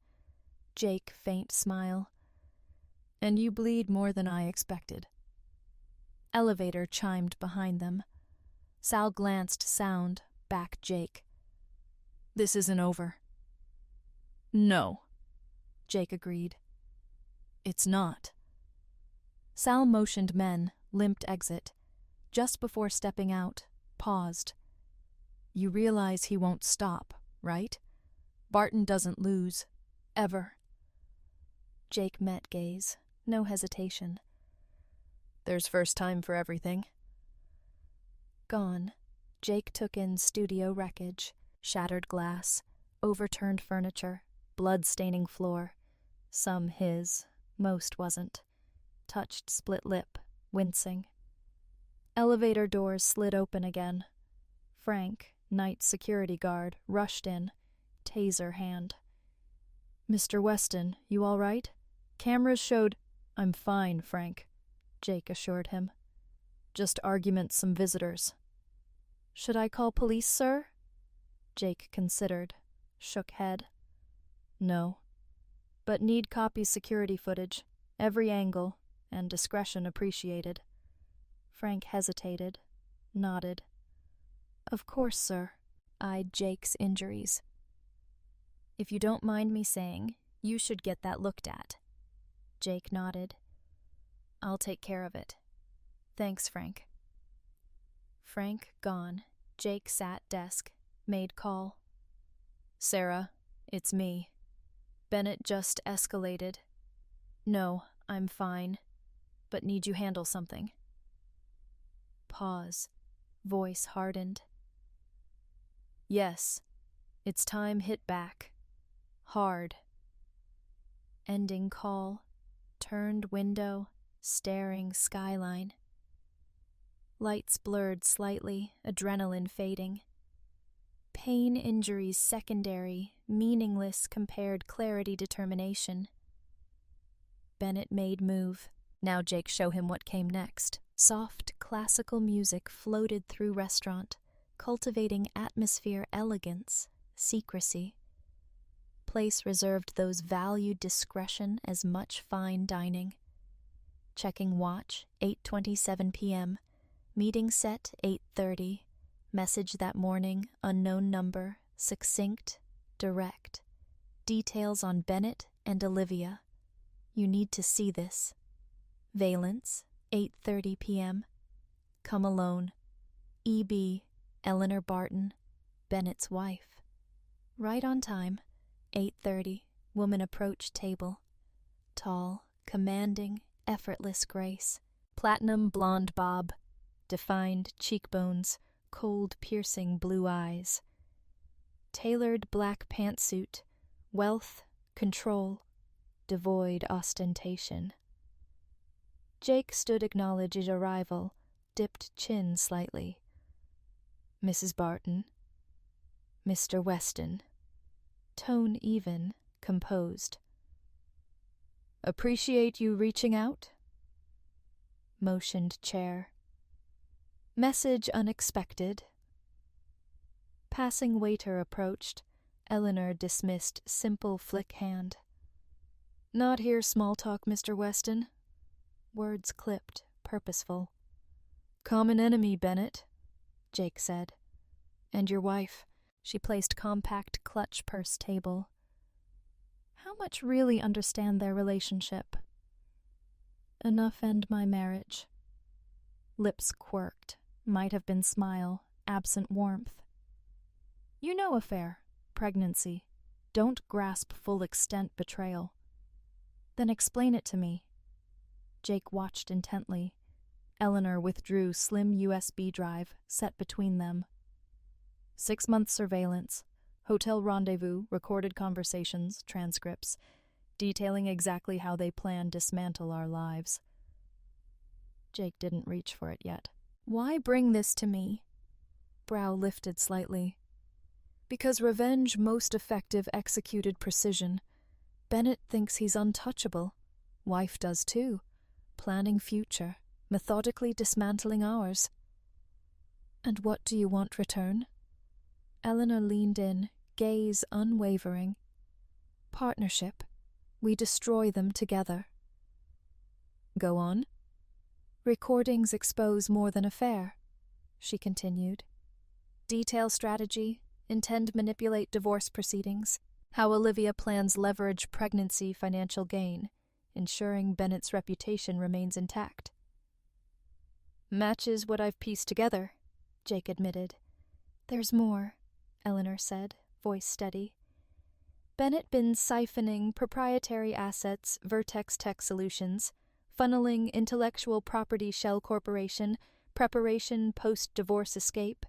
Jake faint smile. And you bleed more than I expected. Elevator chimed behind them. Sal glanced sound, back Jake. This isn't over. No, Jake agreed. It's not. Sal motioned men, limped exit. Just before stepping out, paused. You realize he won't stop, right? Barton doesn't lose. Ever. Jake met gaze. No hesitation. There's first time for everything. Gone. Jake took in studio wreckage, shattered glass, overturned furniture, blood-staining floor. Some his, most wasn't. Touched split lip, wincing. Elevator doors slid open again. Frank, night security guard, rushed in, taser hand. Mr. Weston, you all right? Cameras showed... I'm fine, Frank, Jake assured him. Just arguments some visitors. Should I call police, sir? Jake considered, shook head. No. But need copy security footage, every angle, and discretion appreciated. Frank hesitated, nodded. Of course, sir. Eyed Jake's injuries. If you don't mind me saying, you should get that looked at. Jake nodded. I'll take care of it. Thanks, Frank. Frank gone. Jake sat desk, made call. Sarah, it's me. Bennett just escalated. No, I'm fine, but need you handle something. Pause. Voice hardened. Yes, it's time hit back. Hard. Ending call. Turned window, staring skyline. Lights blurred slightly, adrenaline fading. Pain injuries secondary, meaningless compared clarity determination. Bennett made move. Now Jake show him what came next. Soft classical music floated through restaurant, cultivating atmosphere elegance, secrecy. Place reserved those valued discretion as much fine dining. Checking watch, 8:27 p.m. Meeting set, 8:30. Message that morning, unknown number, succinct, direct. Details on Bennett and Olivia. You need to see this. Valence, 8:30 p.m. Come alone. E.B., Eleanor Barton, Bennett's wife. Right on time. 8:30, woman approached table. Tall, commanding, effortless grace. Platinum blonde bob. Defined cheekbones, cold piercing blue eyes. Tailored black pantsuit. Wealth, control, devoid ostentation. Jake stood acknowledged arrival, dipped chin slightly. Mrs. Barton. Mr. Weston. Tone even, composed. Appreciate you reaching out? Motioned chair. Message unexpected. Passing waiter approached. Eleanor dismissed simple flick hand. Not here small talk, Mr. Weston. Words clipped, purposeful. Common enemy, Bennett, Jake said. And your wife. She placed compact clutch purse table. How much really understand their relationship? Enough end my marriage. Lips quirked, might have been smile, absent warmth. You know affair, pregnancy. Don't grasp full extent betrayal. Then explain it to me. Jake watched intently. Eleanor withdrew slim USB drive set between them. 6-month surveillance, hotel rendezvous, recorded conversations, transcripts, detailing exactly how they plan dismantle our lives. Jake didn't reach for it yet. Why bring this to me? Brow lifted slightly. Because revenge most effective executed precision. Bennett thinks he's untouchable. Wife does too. Planning future, methodically dismantling ours. And what do you want return? Eleanor leaned in, gaze unwavering. Partnership. We destroy them together. Go on. Recordings expose more than affair, she continued. Detail strategy, intend manipulate divorce proceedings, how Olivia plans leverage pregnancy financial gain, ensuring Bennett's reputation remains intact. Matches what I've pieced together, Jake admitted. There's more, Eleanor said, voice steady. Bennett been siphoning proprietary assets, Vertex Tech Solutions, funneling intellectual property shell corporation, preparation post-divorce escape.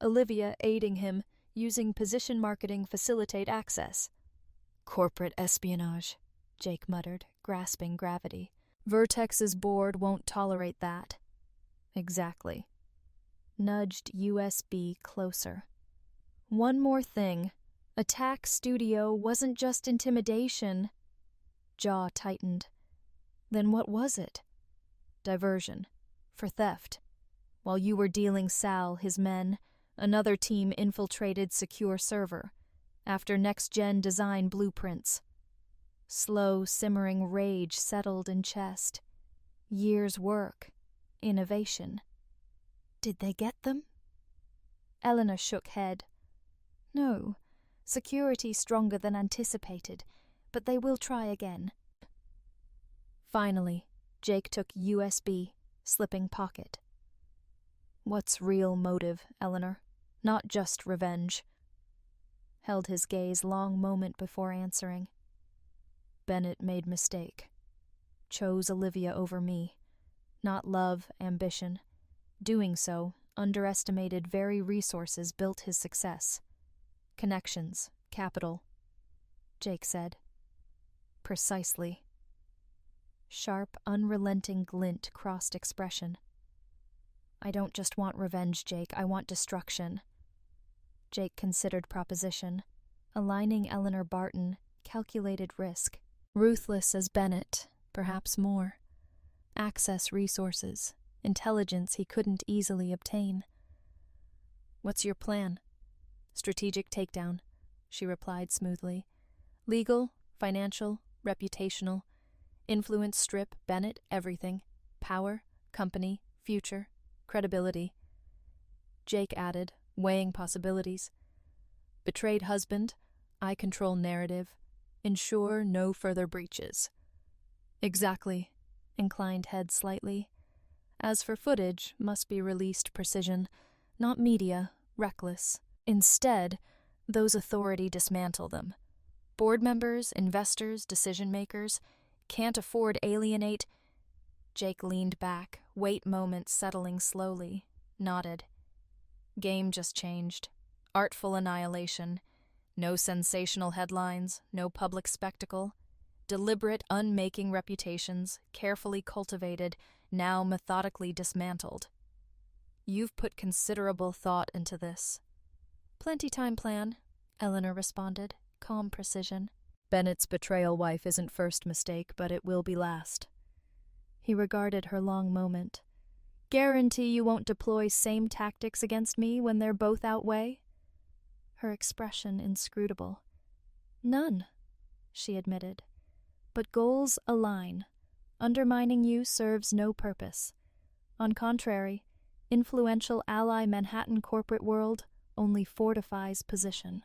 Olivia aiding him, using position marketing facilitate access. Corporate espionage, Jake muttered, grasping gravity. Vertex's board won't tolerate that. Exactly. Nudged USB closer. One more thing. Attack Studio wasn't just intimidation. Jaw tightened. Then what was it? Diversion. For theft. While you were dealing Sal, his men, another team infiltrated secure server. After next-gen design blueprints. Slow, simmering rage settled in chest. Years' work. Innovation. Did they get them? Eleanor shook head. No. Security stronger than anticipated, but they will try again. Finally, Jake took USB, slipping pocket. What's real motive, Eleanor? Not just revenge. Held his gaze long moment before answering. Bennett made mistake. Chose Olivia over me. Not love, ambition. Doing so, underestimated very resources built his success. Connections, capital. Jake said. Precisely. Sharp, unrelenting glint crossed expression. I don't just want revenge, Jake. I want destruction. Jake considered proposition. Aligning Eleanor Barton, calculated risk. Ruthless as Bennett, perhaps more. Access resources, intelligence he couldn't easily obtain. What's your plan? Strategic takedown, she replied smoothly. Legal, financial, reputational. Influence strip, Bennett, everything. Power, company, future, credibility. Jake added, weighing possibilities. Betrayed husband, I control narrative. Ensure no further breaches. Exactly, inclined head slightly. As for footage, must be released precision, not media, reckless. Instead, those authority dismantle them. Board members, investors, decision-makers can't afford alienate. Jake leaned back, wait moment settling slowly, nodded. Game just changed. Artful annihilation. No sensational headlines, no public spectacle. Deliberate unmaking reputations, carefully cultivated, now methodically dismantled. You've put considerable thought into this. Plenty time plan, Eleanor responded, calm precision. Bennett's betrayal wife isn't first mistake, but it will be last. He regarded her long moment. Guarantee you won't deploy same tactics against me when they're both outweigh? Her expression inscrutable. None, she admitted. But goals align. Undermining you serves no purpose. On contrary, influential ally Manhattan corporate world only fortifies position.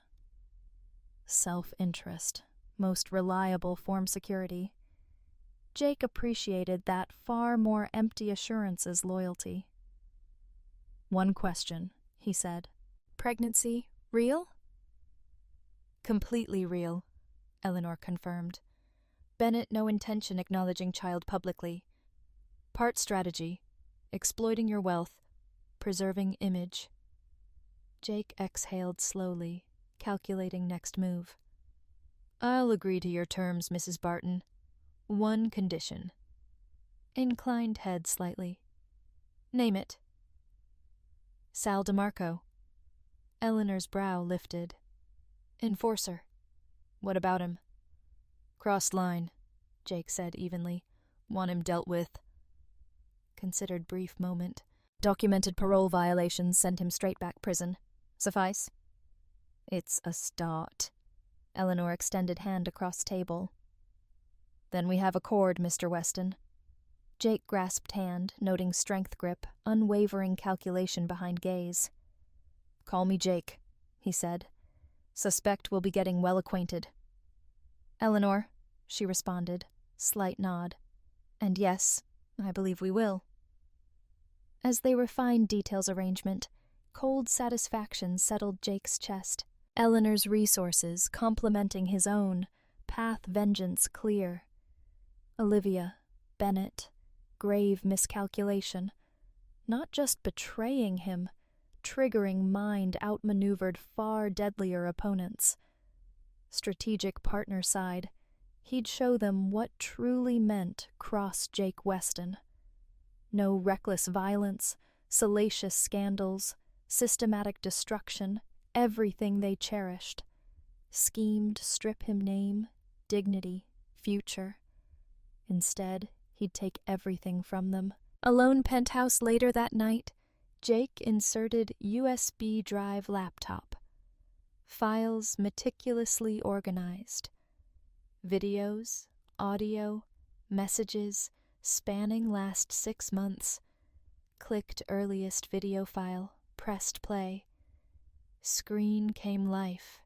Self-interest, most reliable form security. Jake appreciated that far more empty assurance as loyalty. "One question," he said. "Pregnancy real?" "Completely real," Eleanor confirmed. "Bennett no intention acknowledging child publicly. Part strategy, exploiting your wealth, preserving image." Jake exhaled slowly, calculating next move. "I'll agree to your terms, Mrs. Barton. One condition." Inclined head slightly. "Name it." "Sal DeMarco." Eleanor's brow lifted. "Enforcer." "What about him?" "Crossed line," Jake said evenly. "Want him dealt with." Considered brief moment. "Documented parole violations sent him straight back prison. Suffice?" "It's a start." Eleanor extended hand across table. "Then we have accord, Mr. Weston." Jake grasped hand, noting strength grip, unwavering calculation behind gaze. "Call me Jake," he said. "Suspect we'll be getting well acquainted." "Eleanor," she responded, slight nod. "And yes, I believe we will." As they refined details arrangement, cold satisfaction settled Jake's chest. Eleanor's resources complementing his own, path vengeance clear. Olivia, Bennett, grave miscalculation. Not just betraying him, triggering mind outmaneuvered far deadlier opponents. Strategic partner side, he'd show them what truly meant cross Jake Weston. No reckless violence, salacious scandals, systematic destruction, everything they cherished. Schemed to strip him name, dignity, future. Instead, he'd take everything from them. A lone penthouse later that night, Jake inserted USB drive laptop. Files meticulously organized. Videos, audio, messages, spanning last 6 months. Clicked earliest video file, pressed play. Screen came life.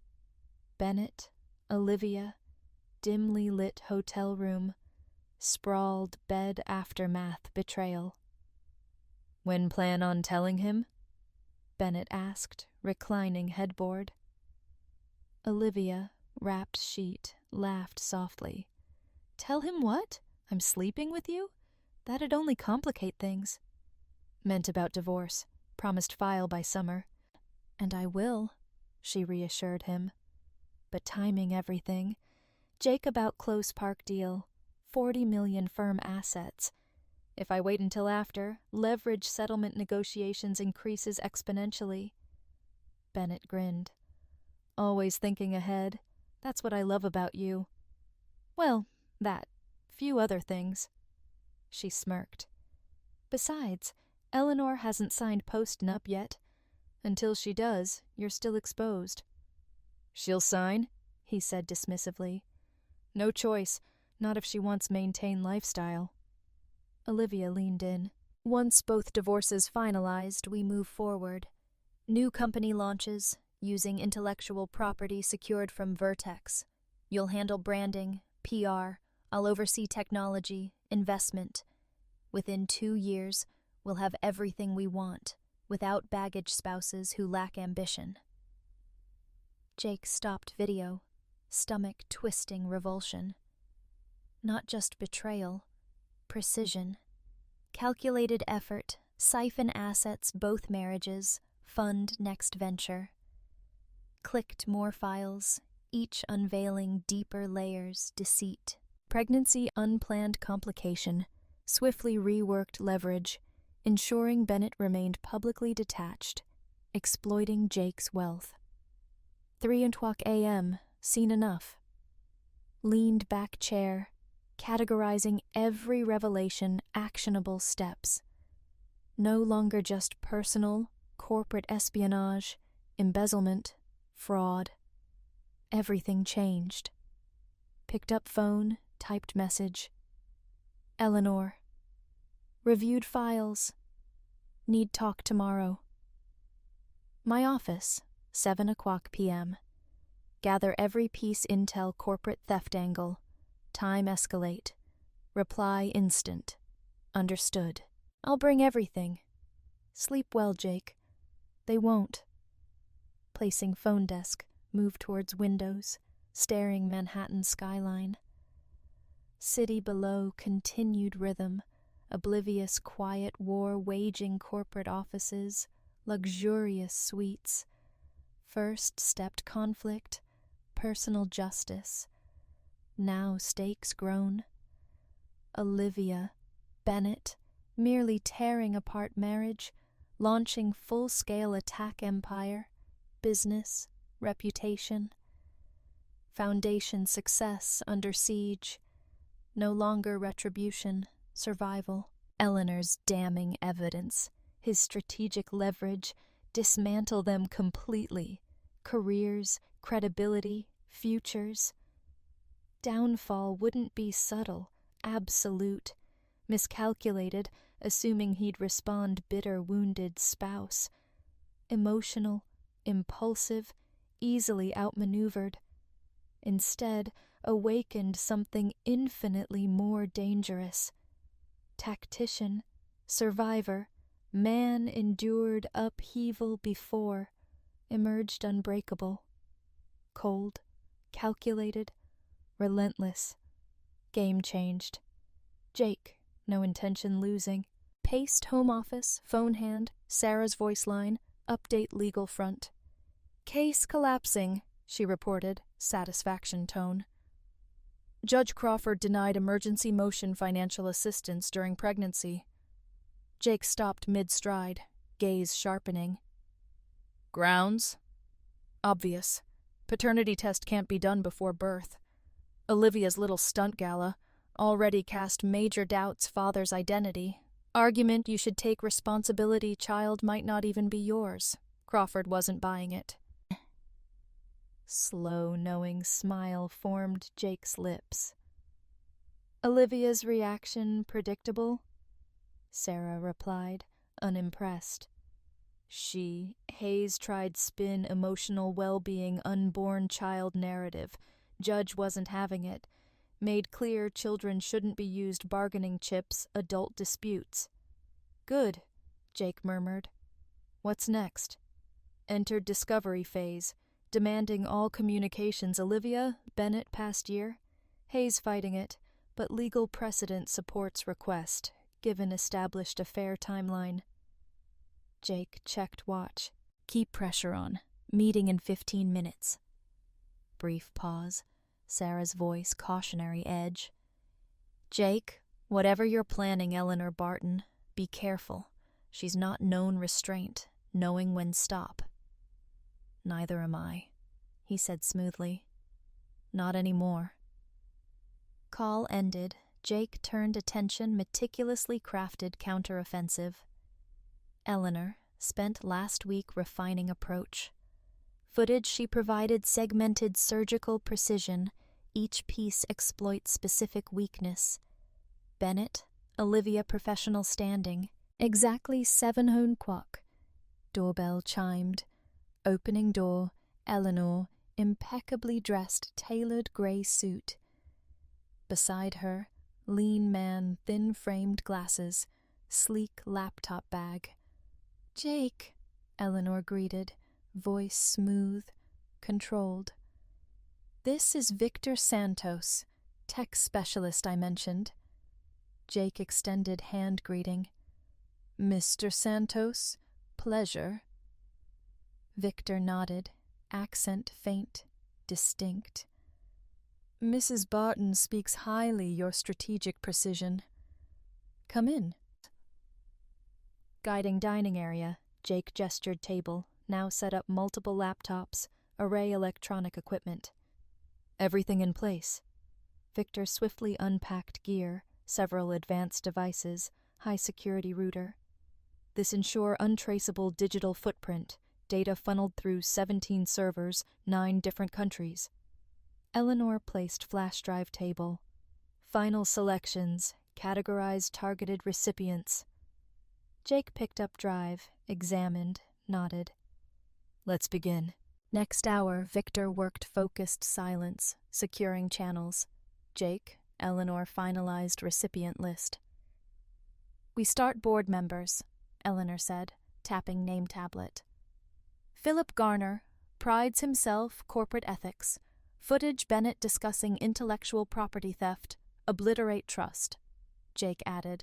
Bennett, Olivia, dimly lit hotel room, sprawled bed aftermath betrayal. "When plan on telling him?" Bennett asked, reclining headboard. Olivia, wrapped sheet, laughed softly. "Tell him what? I'm sleeping with you? That'd only complicate things." "Meant about divorce. Promised file by summer." "And I will," she reassured him. But timing everything. Jake about close park deal. 40 million firm assets. If I wait until after, leverage settlement negotiations increases exponentially. Bennett grinned. "Always thinking ahead. That's what I love about you." "Well, that. Few other things." She smirked. "Besides, Eleanor hasn't signed post-nup yet. Until she does, you're still exposed." "She'll sign," he said dismissively. "No choice, not if she wants maintain lifestyle." Olivia leaned in. "Once both divorces finalized, we move forward. New company launches, using intellectual property secured from Vertex. You'll handle branding, PR, I'll oversee technology, investment. Within 2 years, we'll have everything we want, without baggage spouses who lack ambition." Jake stopped video, stomach twisting revulsion. Not just betrayal, precision. Calculated effort, siphon assets both marriages, fund next venture. Clicked more files, each unveiling deeper layers, deceit. Pregnancy unplanned complication, swiftly reworked leverage, ensuring Bennett remained publicly detached, exploiting Jake's wealth. 3:00 a.m., seen enough. Leaned back chair, categorizing every revelation actionable steps. No longer just personal, corporate espionage, embezzlement, fraud. Everything changed. Picked up phone, typed message. Eleanor. Reviewed files. Need talk tomorrow. My office, 7:00 p.m. Gather every piece intel corporate theft angle. Time escalate. Reply instant. Understood. I'll bring everything. Sleep well, Jake. They won't. Placing phone desk, move towards windows, staring Manhattan skyline. City below continued rhythm, oblivious quiet war-waging corporate offices, luxurious suites. First stepped conflict, personal justice. Now stakes grown. Olivia, Bennett, merely tearing apart marriage, launching full-scale attack empire, business, reputation. Foundation success under siege. No longer retribution, survival. Eleanor's damning evidence, his strategic leverage, dismantle them completely. Careers, credibility, futures. Downfall wouldn't be subtle, absolute, miscalculated, assuming he'd respond bitter, wounded spouse. Emotional, impulsive, easily outmaneuvered. Instead, awakened something infinitely more dangerous. Tactician, survivor, man endured upheaval before, emerged unbreakable. Cold, calculated, relentless. Game changed. Jake, no intention losing. Paced home office, phone hand, Sarah's voice line, update legal front. Case collapsing, she reported, satisfaction tone. Judge Crawford denied emergency motion financial assistance during pregnancy. Jake stopped mid-stride, gaze sharpening. Grounds? Obvious. Paternity test can't be done before birth. Olivia's little stunt gala already cast major doubts father's identity. Argument you should take responsibility child might not even be yours. Crawford wasn't buying it. Slow, knowing smile formed Jake's lips. Olivia's reaction predictable? Sarah replied, unimpressed. Hayes tried spin emotional well-being unborn child narrative. Judge wasn't having it. Made clear children shouldn't be used bargaining chips, adult disputes. Good, Jake murmured. What's next? Entered discovery phase, demanding all communications. Olivia, Bennett past year. Hayes fighting it, but legal precedent supports request, given established a fair timeline. Jake checked watch. Keep pressure on. Meeting in 15 minutes. Brief pause. Sarah's voice cautionary edge. Jake, whatever you're planning, Eleanor Barton, be careful. She's not known restraint, knowing when stop. Neither am I, he said smoothly. Not anymore. Call ended, Jake turned attention meticulously crafted counteroffensive. Eleanor spent last week refining approach. Footage she provided segmented surgical precision. Each piece exploits specific weakness. Bennett, Olivia professional standing. Exactly 7:00. Doorbell chimed. Opening door, Eleanor, impeccably dressed, tailored gray suit. Beside her, lean man, thin-framed glasses, sleek laptop bag. Jake, Eleanor greeted, voice smooth, controlled. This is Victor Santos, tech specialist I mentioned. Jake extended hand greeting. Mr. Santos, pleasure. Victor nodded, accent faint, distinct. Mrs. Barton speaks highly your strategic precision. Come in. Guiding dining area, Jake gestured table, now set up multiple laptops, array electronic equipment. Everything in place. Victor swiftly unpacked gear, several advanced devices, high-security router. This ensure untraceable digital footprint, data funneled through 17 servers, 9 different countries. Eleanor placed flash drive table. Final selections. Categorize targeted recipients. Jake picked up drive, examined, nodded. Let's begin. Next hour, Victor worked focused silence, securing channels. Jake, Eleanor finalized recipient list. We start board members, Eleanor said, tapping name tablet. Philip Garner, prides himself corporate ethics. Footage Bennett discussing intellectual property theft. Obliterate trust. Jake added.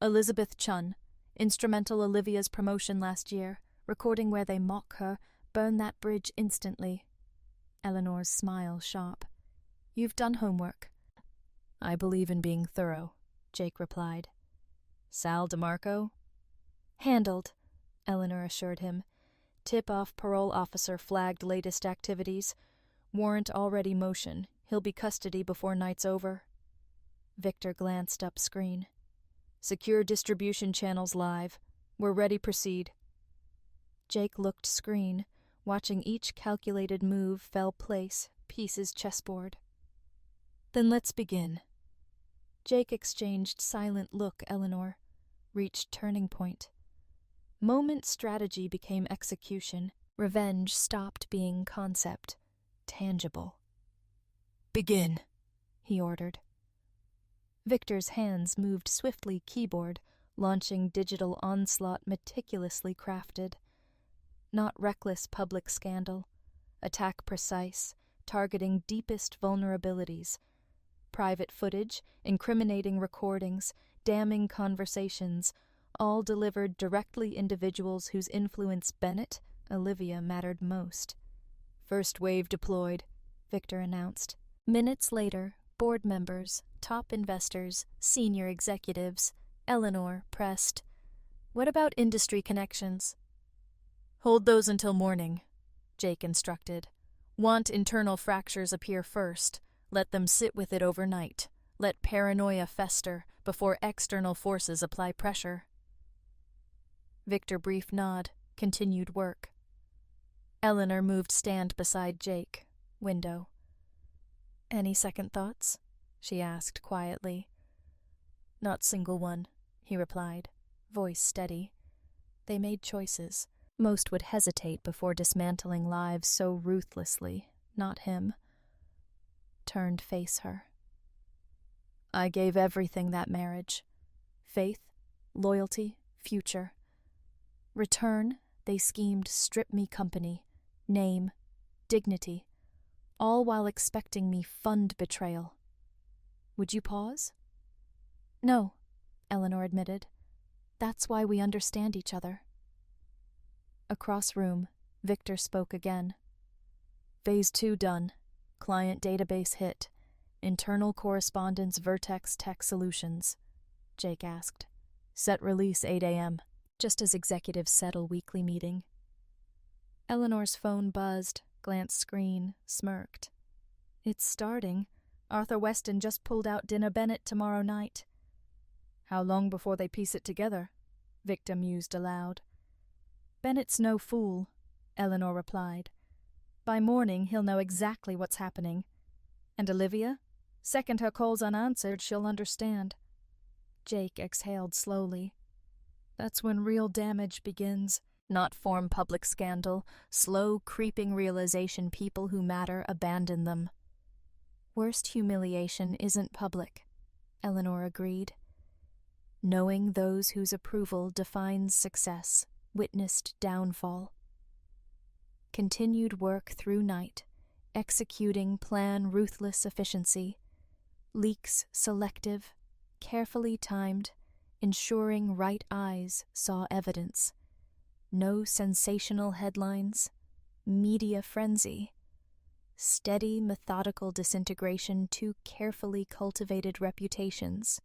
Elizabeth Chun, instrumental Olivia's promotion last year, recording where they mock her, burn that bridge instantly. Eleanor's smile sharp. You've done homework. I believe in being thorough, Jake replied. Sal DeMarco? Handled, Eleanor assured him. Tip-off parole officer flagged latest activities. Warrant already motion. He'll be custody before night's over. Victor glanced up screen. Secure distribution channels live. We're ready, proceed. Jake looked screen, watching each calculated move fell place, pieces chessboard. Then let's begin. Jake exchanged silent look, Eleanor. Reached turning point. Moment strategy became execution. Revenge stopped being concept. Tangible. Begin, he ordered. Victor's hands moved swiftly keyboard, launching digital onslaught meticulously crafted. Not reckless public scandal. Attack precise, targeting deepest vulnerabilities. Private footage, incriminating recordings, damning conversations, all delivered directly individuals whose influence Bennett, Olivia, mattered most. First wave deployed, Victor announced. Minutes later, board members, top investors, senior executives, Eleanor pressed. What about industry connections? Hold those until morning, Jake instructed. Want internal fractures appear first. Let them sit with it overnight. Let paranoia fester before external forces apply pressure. Victor brief nod, continued work. Eleanor moved stand beside Jake, window. Any second thoughts? She asked quietly. Not single one, he replied, voice steady. They made choices. Most would hesitate before dismantling lives so ruthlessly, not him. Turned face her. I gave everything that marriage. Faith, loyalty, future. Return, they schemed strip me company, name, dignity, all while expecting me fund betrayal. Would you pause? No, Eleanor admitted. That's why we understand each other. Across room, Victor spoke again. Phase 2 done. Client database hit. Internal correspondence Vertex Tech Solutions. Jake asked. Set release 8 a.m. Just as executives settle weekly meeting. Eleanor's phone buzzed, glanced screen, smirked. It's starting. Arthur Weston just pulled out Dinah Bennett tomorrow night. How long before they piece it together? Victor mused aloud. Bennett's no fool, Eleanor replied. By morning, he'll know exactly what's happening. And Olivia? Second her calls unanswered, she'll understand. Jake exhaled slowly. That's when real damage begins. Not form public scandal, slow, creeping realization people who matter abandon them. Worst humiliation isn't public, Eleanor agreed. Knowing those whose approval defines success, witnessed downfall. Continued work through night, executing plan ruthless efficiency. Leaks selective, carefully timed, ensuring right eyes saw evidence. No sensational headlines, media frenzy. Steady, methodical disintegration to carefully cultivated reputations.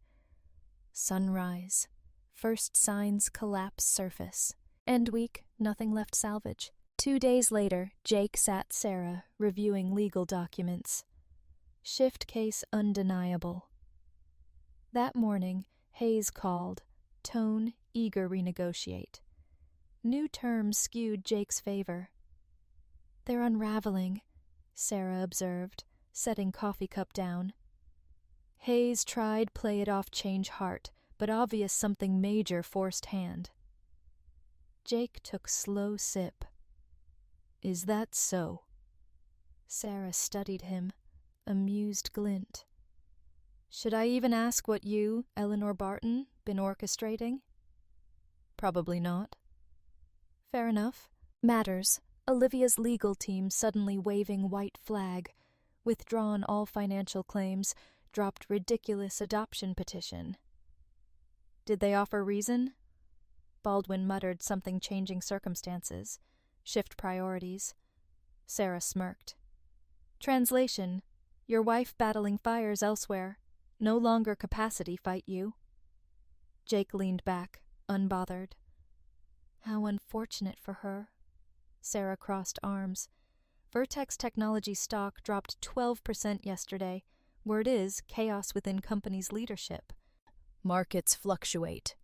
Sunrise, first signs collapse surface. End week, nothing left salvage. 2 days later, Jake sat Sarah, reviewing legal documents. Shift case undeniable. That morning, Hayes called, tone eager renegotiate. New terms skewed Jake's favor. They're unraveling, Sarah observed, setting coffee cup down. Hayes tried play it off change heart, but obvious something major forced hand. Jake took slow sip. Is that so? Sarah studied him, amused glint. Should I even ask what you, Eleanor Barton, been orchestrating? Probably not. Fair enough. Matters. Olivia's legal team suddenly waving white flag, withdrawn all financial claims, dropped ridiculous adoption petition. Did they offer reason? Baldwin muttered something changing circumstances, shift priorities. Sarah smirked. Translation: your wife battling fires elsewhere. No longer capacity fight you. Jake leaned back, unbothered. How unfortunate for her. Sarah crossed arms. Vertex Technology stock dropped 12% yesterday. Word is, chaos within company's leadership. Markets fluctuate.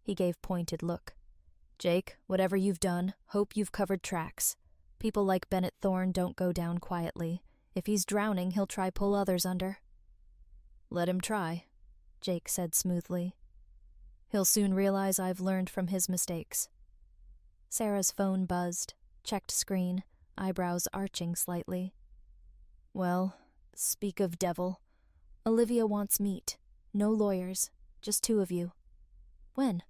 He gave pointed look. Jake, whatever you've done, hope you've covered tracks. People like Bennett Thorne don't go down quietly. If he's drowning, he'll try pull others under. Let him try, Jake said smoothly. He'll soon realize I've learned from his mistakes. Sarah's phone buzzed, checked screen, eyebrows arching slightly. Well, speak of devil. Olivia wants meet. No lawyers, just 2 of you. When?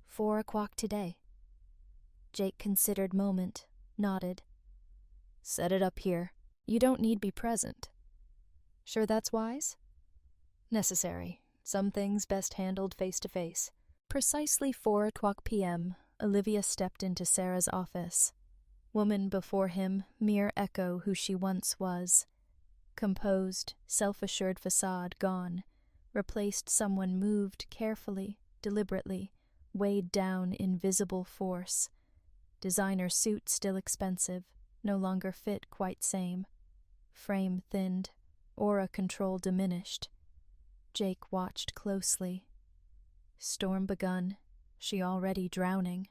4 o'clock today. Jake considered moment, nodded. Set it up here. You don't need be present. Sure that's wise? Necessary. Some things best handled face-to-face. Precisely 4 o'clock p.m., Olivia stepped into Sarah's office. Woman before him, mere echo who she once was. Composed, self-assured facade gone, replaced someone moved carefully, deliberately, weighed down invisible force. Designer suit still expensive, no longer fit quite same. Frame thinned, aura control diminished. Jake watched closely. Storm begun, she already drowning.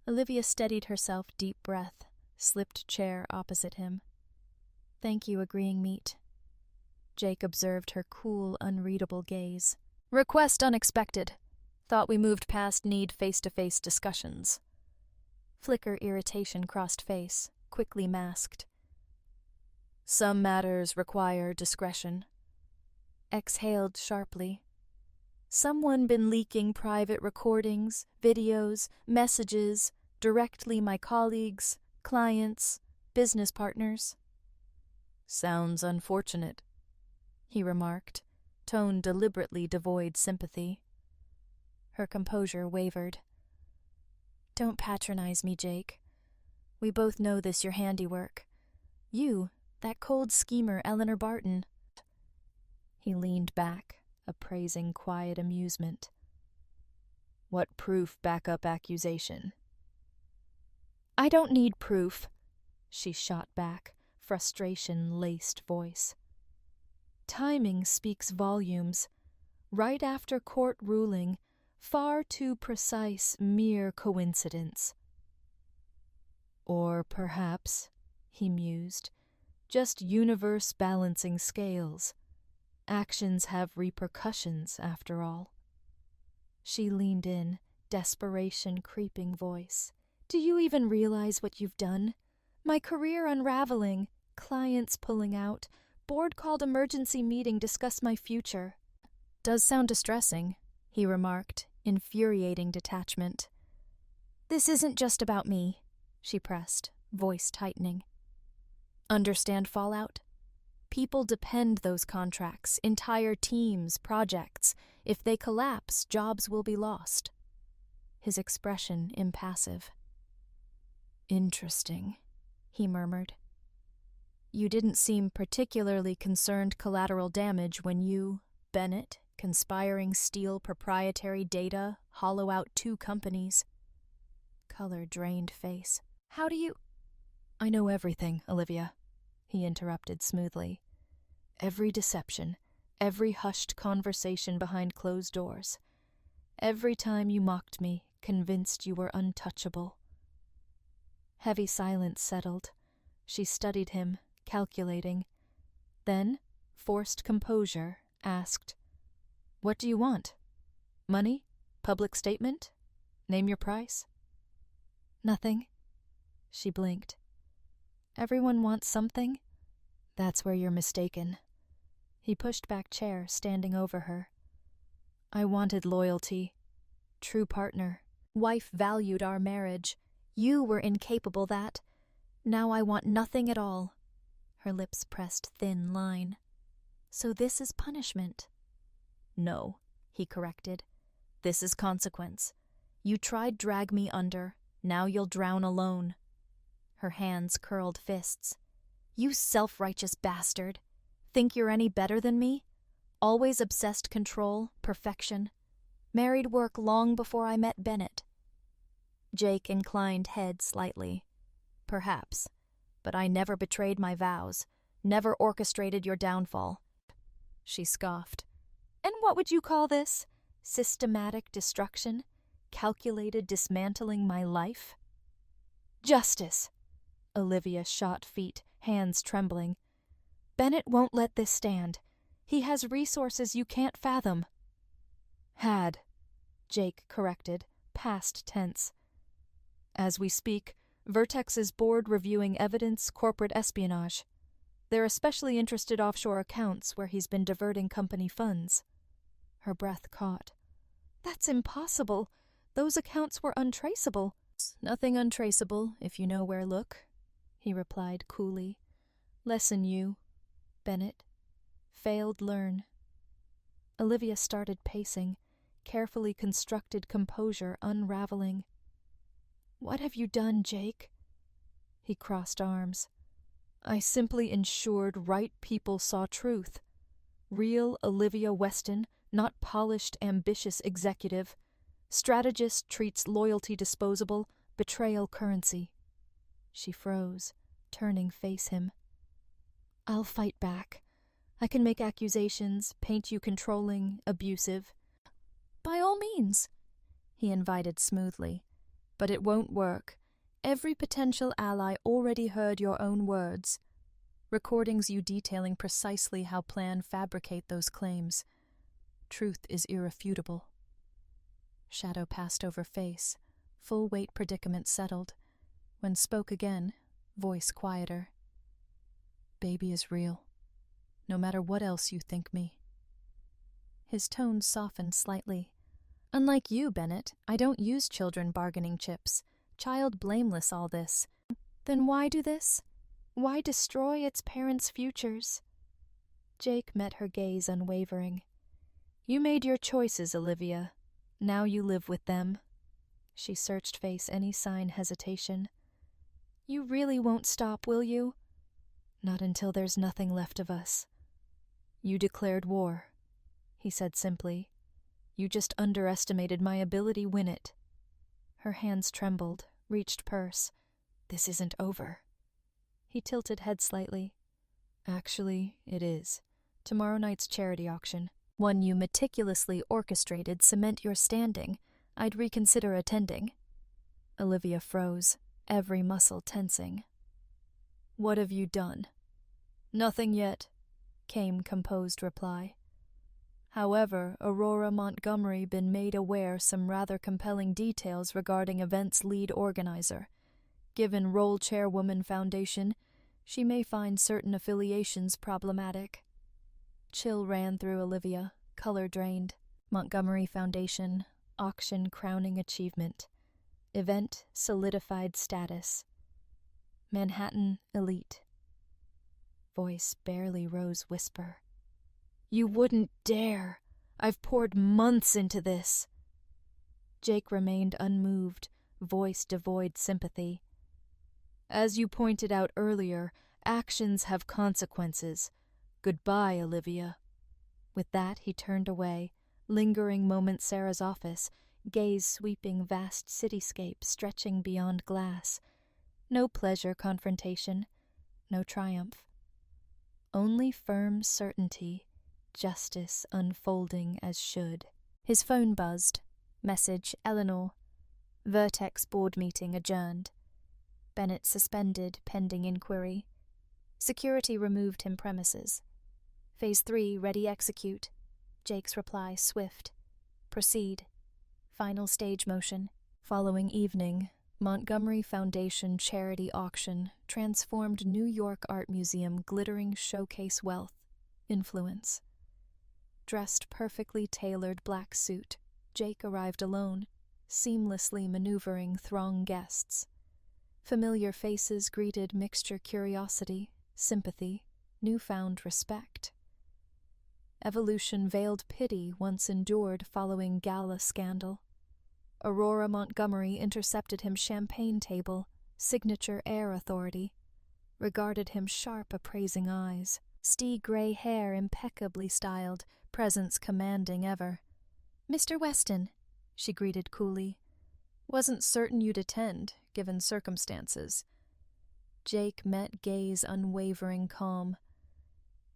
Olivia steadied herself, deep breath, slipped chair opposite him. Thank you agreeing meet. Jake observed her cool, unreadable gaze. Request unexpected. Thought we moved past need face-to-face discussions. Flicker irritation crossed face, quickly masked. Some matters require discretion. Exhaled sharply. Someone been leaking private recordings, videos, messages, directly my colleagues, clients, business partners. Sounds unfortunate, he remarked, tone deliberately devoid sympathy. Her composure wavered. Don't patronize me, Jake. We both know this your handiwork. You, that cold schemer Eleanor Barton. He leaned back, appraising quiet amusement. What proof back up accusation? I don't need proof, she shot back, frustration-laced voice. Timing speaks volumes. Right after court ruling, far too precise mere coincidence. Or perhaps, he mused, just universe balancing scales. Actions have repercussions, after all. She leaned in, desperation creeping voice. Do you even realize what you've done? My career unraveling, clients pulling out, board called emergency meeting discuss my future. Does sound distressing, he remarked, infuriating detachment. This isn't just about me, she pressed, voice tightening. Understand fallout? People depend those contracts, entire teams, projects. If they collapse, jobs will be lost. His expression impassive. Interesting, he murmured. You didn't seem particularly concerned collateral damage when you, Bennett, conspiring steal proprietary data, hollow out 2 companies. Color drained face. How do you... I know everything, Olivia, he interrupted smoothly. Every deception, every hushed conversation behind closed doors. Every time you mocked me, convinced you were untouchable. Heavy silence settled. She studied him, calculating. Then, forced composure, asked, "What do you want? Money? Public statement? Name your price?" "Nothing." She blinked. "Everyone wants something?" "That's where you're mistaken." He pushed back chair, standing over her. "I wanted loyalty. True partner. Wife valued our marriage. You were incapable that. Now I want nothing at all." Her lips pressed thin line. "So this is punishment?" "No," he corrected. "This is consequence. You tried drag me under. Now you'll drown alone." Her hands curled fists. "You self-righteous bastard. Think you're any better than me? Always obsessed control, perfection. Married work long before I met Bennett." Jake inclined head slightly. "Perhaps. But I never betrayed my vows, never orchestrated your downfall." She scoffed. "And what would you call this? Systematic destruction? Calculated dismantling my life?" "Justice!" Olivia shot feet, hands trembling. "Bennett won't let this stand. He has resources you can't fathom." "Had," Jake corrected, past tense. "As we speak, Vertex is board reviewing evidence corporate espionage. They're especially interested offshore accounts where he's been diverting company funds." Her breath caught. "That's impossible. Those accounts were untraceable." "Nothing untraceable, if you know where look," he replied coolly. "Lesson you, Bennett. Failed learn." Olivia started pacing, carefully constructed composure unraveling. "What have you done, Jake?" He crossed arms. "I simply ensured right people saw truth. Real Olivia Weston, not polished, ambitious executive. Strategist treats loyalty disposable, betrayal currency." She froze, turning face him. "I'll fight back. I can make accusations, paint you controlling, abusive." "By all means," he invited smoothly. "But it won't work. Every potential ally already heard your own words. Recordings you detailing precisely how Plan fabricate those claims. Truth is irrefutable." Shadow passed over face, full weight predicament settled. When spoke again, voice quieter. "Baby is real. No matter what else you think me." His tone softened slightly. "Unlike you, Bennett, I don't use children bargaining chips. Child blameless all this." "Then why do this? Why destroy its parents' futures?" Jake met her gaze unwavering. "You made your choices, Olivia. Now you live with them." She searched face any sign hesitation. "You really won't stop, will you?" "Not until there's nothing left of us." "You declared war," he said simply. "You just underestimated my ability win it." Her hands trembled, reached purse. "This isn't over." He tilted head slightly. "Actually, it is. Tomorrow night's charity auction. One you meticulously orchestrated cement your standing. I'd reconsider attending." Olivia froze, every muscle tensing. "What have you done?" "Nothing yet," came composed reply. "However, Aurora Montgomery been made aware some rather compelling details regarding event's lead organizer. Given role chairwoman foundation, she may find certain affiliations problematic." Chill ran through Olivia, color drained. Montgomery Foundation, auction crowning achievement. Event solidified status. Manhattan elite. Voice barely rose whisper. "You wouldn't dare! I've poured months into this." Jake remained unmoved, voice devoid sympathy. "As you pointed out earlier, actions have consequences. Goodbye, Olivia." With that, he turned away, lingering moment Sarah's office, gaze sweeping vast cityscape stretching beyond glass. No pleasure confrontation, no triumph. Only firm certainty, justice unfolding as should. His phone buzzed. Message, Eleanor. Vertex board meeting adjourned. Bennett suspended pending inquiry. Security removed him premises. Phase 3, ready execute. Jake's reply swift. Proceed. Final stage motion. Following evening, Montgomery Foundation charity auction transformed New York Art Museum glittering showcase wealth, influence. Dressed perfectly tailored black suit, Jake arrived alone, seamlessly maneuvering throng guests. Familiar faces greeted mixture curiosity, sympathy, newfound respect. Evolution veiled pity once endured following gala scandal. Aurora Montgomery intercepted him champagne table, signature air authority, regarded him sharp appraising eyes, gray hair impeccably styled, presence commanding ever. "Mr. Weston," she greeted coolly. "Wasn't certain you'd attend, given circumstances." Jake met gaze unwavering calm.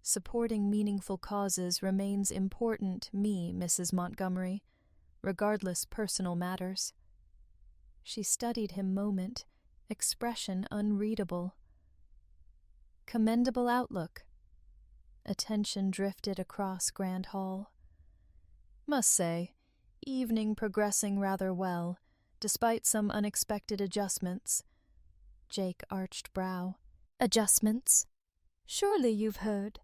"Supporting meaningful causes remains important me, Mrs. Montgomery, regardless personal matters." She studied him moment, expression unreadable. Commendable outlook. Attention drifted across Grand Hall. "Must say, evening progressing rather well, despite some unexpected adjustments." Jake arched brow. "Adjustments? Surely you've heard,"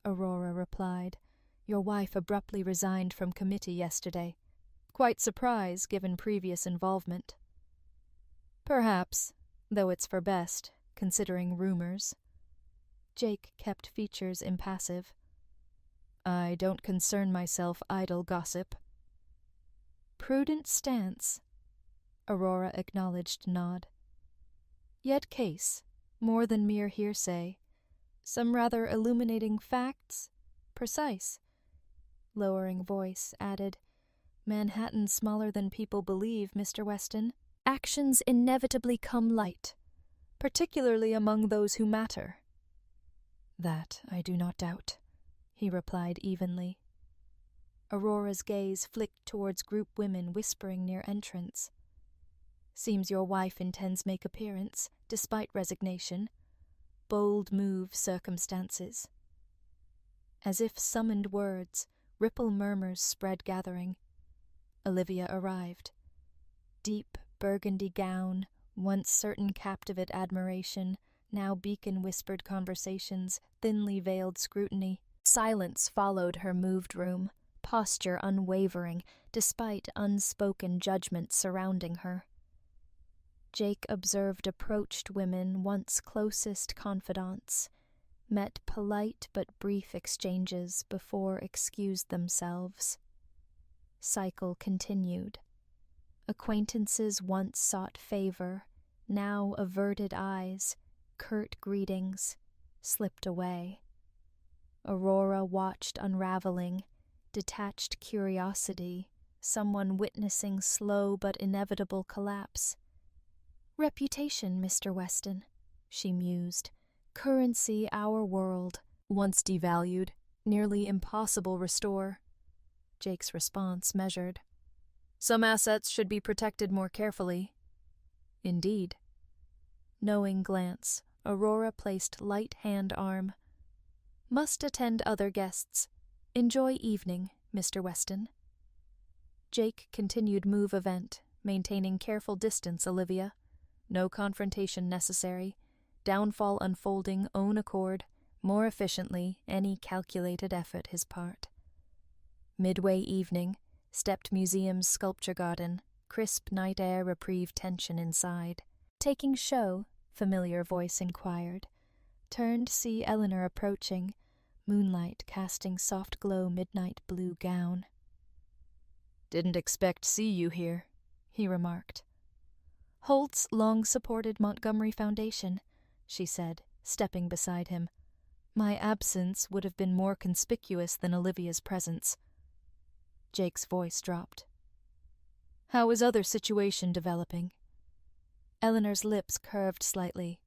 Aurora replied. "Your wife abruptly resigned from committee yesterday. Quite surprised, given previous involvement." "Perhaps, though it's for best, considering rumors." Jake kept features impassive. "I don't concern myself idle gossip." "Prudent stance," Aurora acknowledged nod. "Yet case, more than mere hearsay. Some rather illuminating facts, precise." Lowering voice, added, "Manhattan's smaller than people believe, Mr. Weston. Actions inevitably come light, particularly among those who matter." "That I do not doubt," he replied evenly. Aurora's gaze flicked towards group women whispering near entrance. "Seems your wife intends make appearance, despite resignation. Bold move circumstances." As if summoned words, ripple murmurs spread gathering. Olivia arrived. Deep burgundy gown, once certain captivate admiration, now beacon-whispered conversations, thinly veiled scrutiny. Silence followed her moved room, posture unwavering, despite unspoken judgment surrounding her. Jake observed approached women once closest confidants, met polite but brief exchanges before excused themselves. Cycle continued. Acquaintances once sought favor, now averted eyes, curt greetings, slipped away. Aurora watched unraveling, detached curiosity, someone witnessing slow but inevitable collapse. "Reputation, Mr. Weston," she mused. "Currency our world. Once devalued, nearly impossible restore." Jake's response measured. "Some assets should be protected more carefully." "Indeed." Knowing glance, Aurora placed light hand-arm. "Must attend other guests. Enjoy evening, Mr. Weston." Jake continued move event, maintaining careful distance, Olivia. No confrontation necessary. Downfall unfolding own accord, more efficiently, any calculated effort his part. Midway evening, stepped museum's sculpture garden, crisp night air reprieve tension inside. "Taking show?" familiar voice inquired. Turned, see Eleanor approaching, moonlight casting soft glow midnight blue gown. "Didn't expect see you here," he remarked. "Holt's long-supported Montgomery Foundation," she said, stepping beside him. "My absence would have been more conspicuous than Olivia's presence." Jake's voice dropped. "How is other situation developing?" Eleanor's lips curved slightly.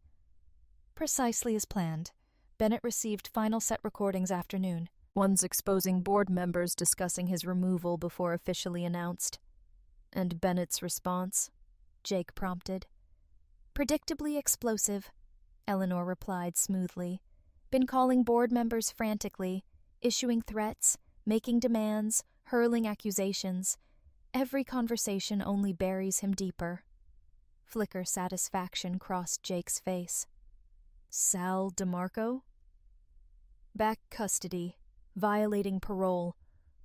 "Precisely as planned. Bennett received final set recordings afternoon. One's exposing board members discussing his removal before officially announced." "And Bennett's response?" Jake prompted. "Predictably explosive," Eleanor replied smoothly. "Been calling board members frantically. issuing threats, making demands, hurling accusations. Every conversation only buries him deeper. Flicker satisfaction crossed Jake's face. Sal DeMarco? Back custody. Violating parole.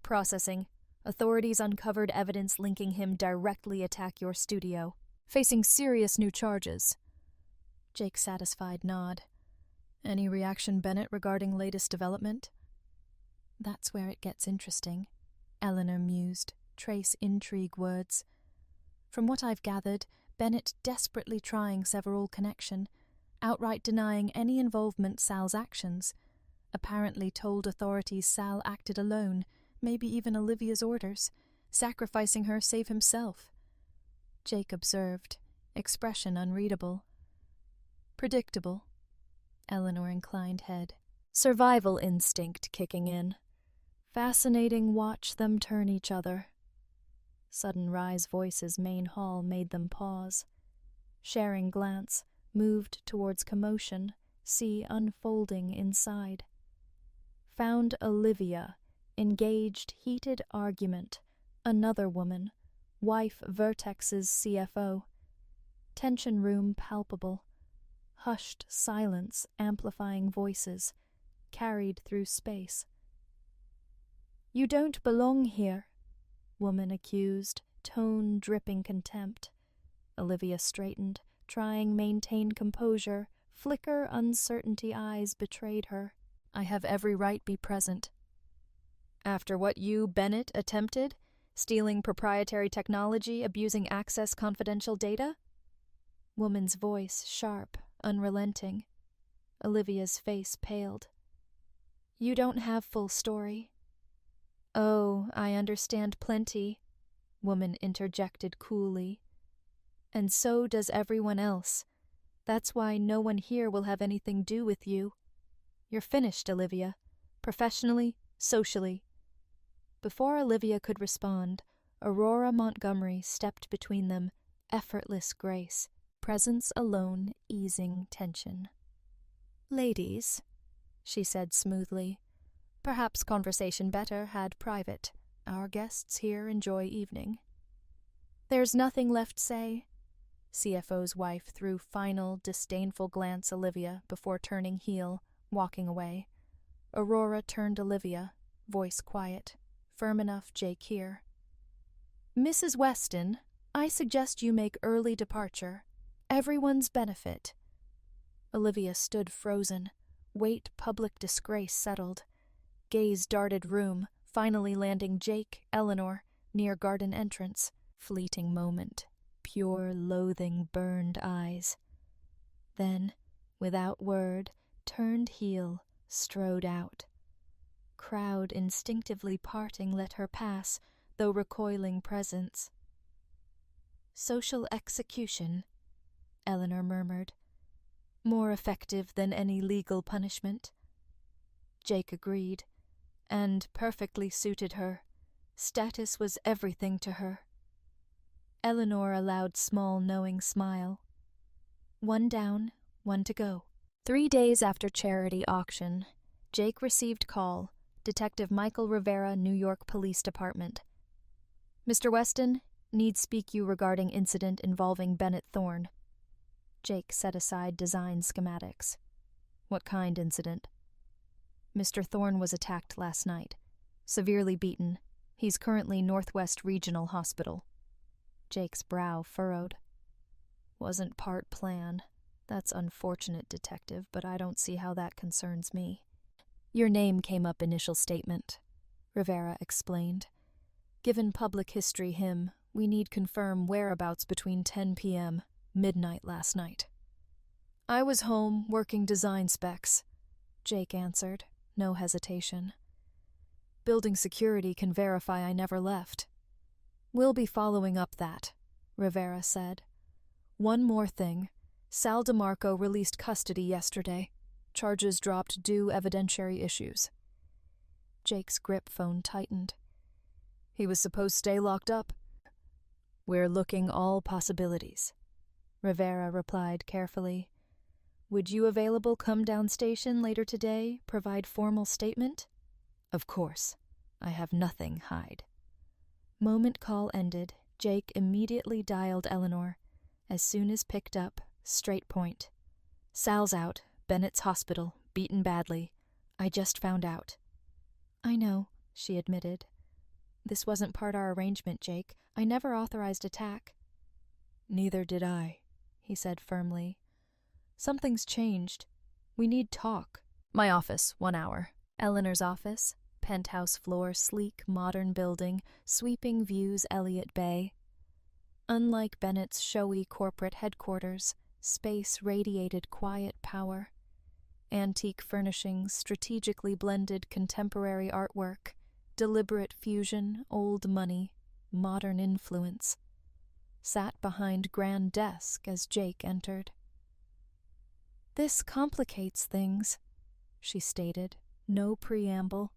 Processing. Authorities uncovered evidence linking him directly attack your studio. Facing serious new charges. Jake's satisfied nod. Any reaction, Bennett, regarding latest development? That's where it gets interesting, Eleanor mused, trace intrigue words. From what I've gathered, Bennett desperately trying several connection, outright denying any involvement Sal's actions, apparently told authorities Sal acted alone, maybe even Olivia's orders, sacrificing her save himself. Jake observed, expression unreadable. Predictable. Eleanor inclined head. Survival instinct kicking in. Fascinating watch them turn each other. Sudden Rye's voice's main hall made them pause. Sharing glance, moved towards commotion, see unfolding inside. Found Olivia, engaged heated argument, another woman, wife Vertex's CFO. Tension room palpable. Hushed silence amplifying voices, carried through space. You don't belong here, woman accused, tone dripping contempt. Olivia straightened, trying maintain composure. Flicker uncertainty eyes betrayed her. I have every right be present. After what you, Bennett, attempted? Stealing proprietary technology, abusing access confidential data? Woman's voice sharp, unrelenting. Olivia's face paled. You don't have full story. Oh, I understand plenty, woman interjected coolly. And so does everyone else. That's why no one here will have anything do with you. You're finished, Olivia. Professionally, socially. Before Olivia could respond, Aurora Montgomery stepped between them, effortless grace, presence alone easing tension. Ladies, she said smoothly, perhaps conversation better had private. Our guests here enjoy evening. There's nothing left say. CFO's wife threw final, disdainful glance Olivia before turning heel, walking away. Aurora turned Olivia, voice quiet, firm enough Jake hear. Mrs. Weston, I suggest you make early departure. Everyone's benefit. Olivia stood frozen, weight public disgrace settled. Gaze darted room, finally landing Jake, Eleanor, near garden entrance. Fleeting moment, pure loathing burned eyes. Then, without word, turned heel, strode out. Crowd instinctively parting let her pass, though recoiling presence. Social execution, Eleanor murmured. More effective than any legal punishment. Jake agreed, and perfectly suited her. Status was everything to her. Eleanor allowed small knowing smile. One down, one to go. 3 days after charity auction, Jake received call, Detective Michael Rivera, New York Police Department. Mr. Weston, need speak you regarding incident involving Bennett Thorne. Jake set aside design schematics. What kind incident? Mr. Thorne was attacked last night. Severely beaten. He's currently Northwest Regional Hospital. Jake's brow furrowed. Wasn't part plan. That's unfortunate, Detective, but I don't see how that concerns me. Your name came up initial statement, Rivera explained. Given public history him, we need confirm whereabouts between 10 p.m., midnight last night. I was home working design specs, Jake answered, no hesitation. Building security can verify I never left. We'll be following up that, Rivera said. One more thing. Sal DeMarco released custody yesterday. Charges dropped due evidentiary issues. Jake's grip phone tightened. He was supposed to stay locked up. We're looking all possibilities, Rivera replied carefully. Would you available come down station later today, provide formal statement? Of course. I have nothing hide. Moment call ended, Jake immediately dialed Eleanor. As soon as picked up, straight point. Sal's out. Bennett's hospital. Beaten badly. I just found out. I know, she admitted. This wasn't part our arrangement, Jake. I never authorized attack. Neither did I, he said firmly. Something's changed. We need talk. My office, 1 hour. Eleanor's office, penthouse floor, sleek, modern building, sweeping views Elliott Bay. Unlike Bennett's showy corporate headquarters, space radiated quiet power. Antique furnishings, strategically blended contemporary artwork, deliberate fusion, old money, modern influence. Sat behind grand desk as Jake entered. This complicates things, she stated, no preamble.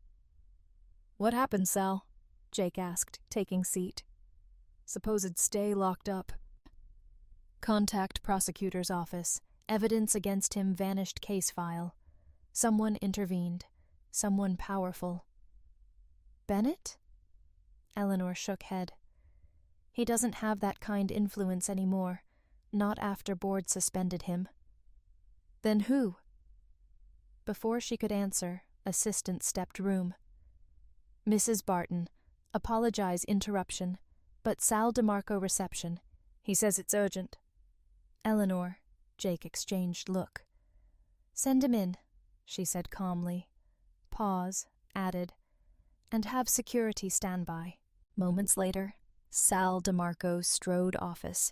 What happened, Sal? Jake asked, taking seat. Supposed stay locked up. Contact prosecutor's office. Evidence against him vanished case file. Someone intervened. Someone powerful. Bennett? Eleanor shook head. He doesn't have that kind influence anymore. Not after board suspended him. Then who? Before she could answer, assistant stepped room. Mrs. Barton. Apologize interruption. But Sal DeMarco reception. He says it's urgent. Eleanor. Jake exchanged look. Send him in, she said calmly. Pause, added, and have security stand by. Moments later, Sal DeMarco strode office.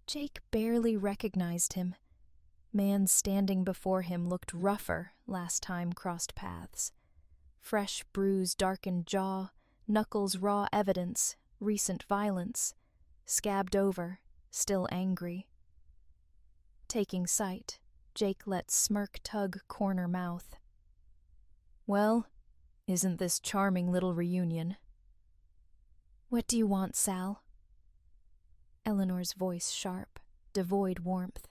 Jake barely recognized him. Man standing before him looked rougher last time crossed paths. Fresh bruise darkened jaw, knuckles raw evidence, recent violence, scabbed over, still angry. Taking sight, Jake let smirk tug corner mouth. Well, isn't this charming little reunion? What do you want, Sal? Eleanor's voice sharp, devoid warmth.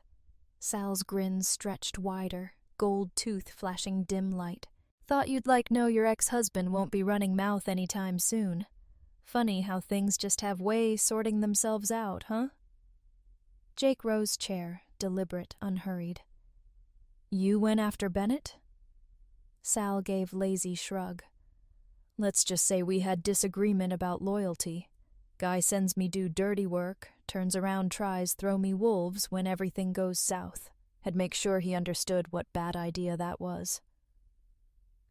Sal's grin stretched wider, gold tooth flashing dim light. Thought you'd like know your ex-husband won't be running mouth any time soon. Funny how things just have ways sorting themselves out, huh? Jake rose chair, deliberate, unhurried. You went after Bennett? Sal gave lazy shrug. Let's just say we had disagreement about loyalty. Guy sends me do dirty work, turns around tries throw me wolves when everything goes south. Had make sure he understood what bad idea that was.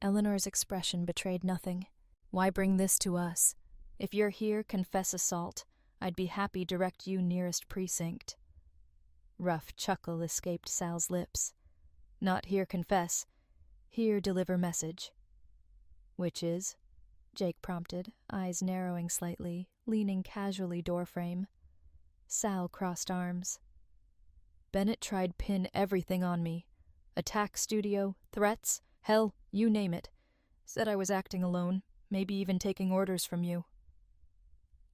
Eleanor's expression betrayed nothing. Why bring this to us? If you're here, confess assault. I'd be happy direct you nearest precinct. Rough chuckle escaped Sal's lips. Not here confess. Here deliver message. Which is? Jake prompted, eyes narrowing slightly, leaning casually doorframe. Sal crossed arms. Bennett tried pin everything on me. Attack studio, threats, hell, you name it. Said I was acting alone, maybe even taking orders from you.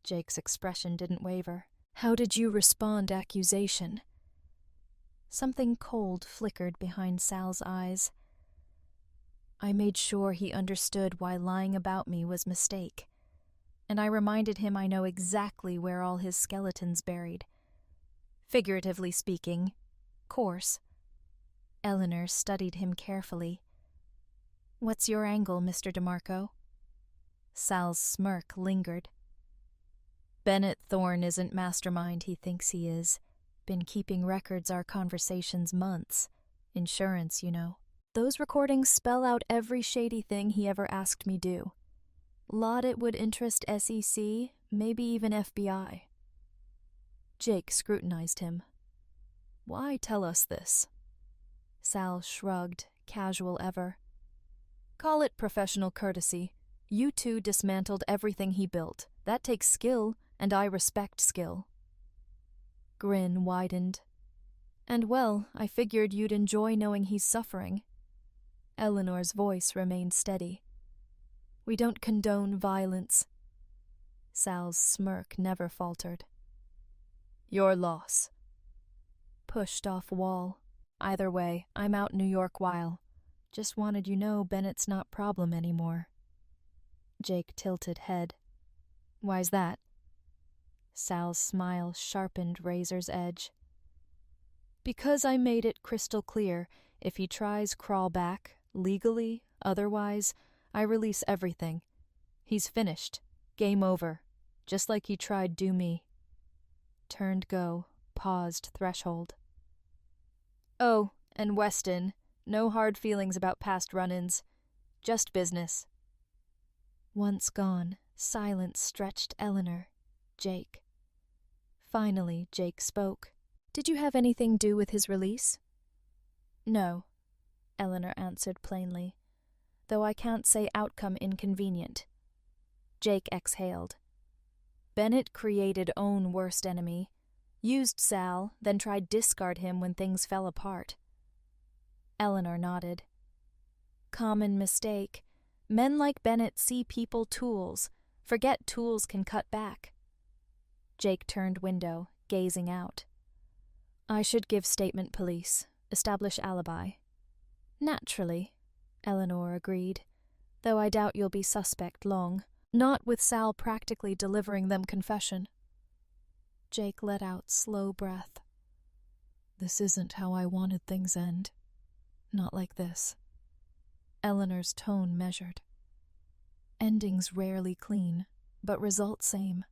Jake's expression didn't waver. How did you respond accusation? Something cold flickered behind Sal's eyes. I made sure he understood why lying about me was mistake, and I reminded him I know exactly where all his skeleton's buried. Figuratively speaking, coarse. Eleanor studied him carefully. What's your angle, Mr. DeMarco? Sal's smirk lingered. Bennett Thorne isn't mastermind he thinks he is. Been keeping records our conversations months. Insurance, you know. Those recordings spell out every shady thing he ever asked me do. Lot it would interest SEC, maybe even FBI. Jake scrutinized him. Why tell us this? Sal shrugged, casual ever. Call it professional courtesy. You two dismantled everything he built. That takes skill, and I respect skill. Grin widened. And well, I figured you'd enjoy knowing he's suffering. Eleanor's voice remained steady. We don't condone violence. Sal's smirk never faltered. Your loss. Pushed off wall. Either way, I'm out New York while. Just wanted you know Bennett's not problem anymore. Jake tilted head. Why's that? Sal's smile sharpened razor's edge. Because I made it crystal clear, if he tries crawl back, legally, otherwise, I release everything. He's finished. Game over. Just like he tried do me. Turned go, paused threshold. Oh, and Weston, no hard feelings about past run-ins. Just business. Once gone, silence stretched Eleanor, Jake. Finally, Jake spoke. Did you have anything do with his release? No, Eleanor answered plainly, though I can't say outcome inconvenient. Jake exhaled. Bennett created own worst enemy, used Sal, then tried discard him when things fell apart. Eleanor nodded. Common mistake. Men like Bennett see people tools, forget tools can cut back. Jake turned window, gazing out. I should give statement police, establish alibi. Naturally, Eleanor agreed, though I doubt you'll be suspect long, not with Sal practically delivering them confession. Jake let out slow breath. This isn't how I wanted things end. Not like this. Eleanor's tone measured. Endings rarely clean, but results same.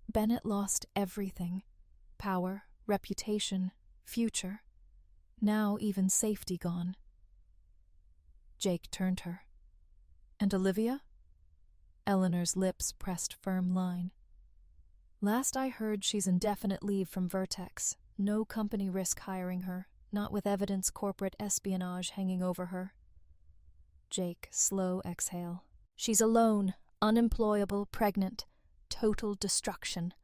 Bennett lost everything. Power, reputation, future. Now even safety gone. Jake turned her. And Olivia? Eleanor's lips pressed firm line. Last I heard she's indefinite leave from Vertex. No company risk hiring her, not with evidence corporate espionage hanging over her. Jake, slow exhale. She's alone, unemployable, pregnant. Total destruction,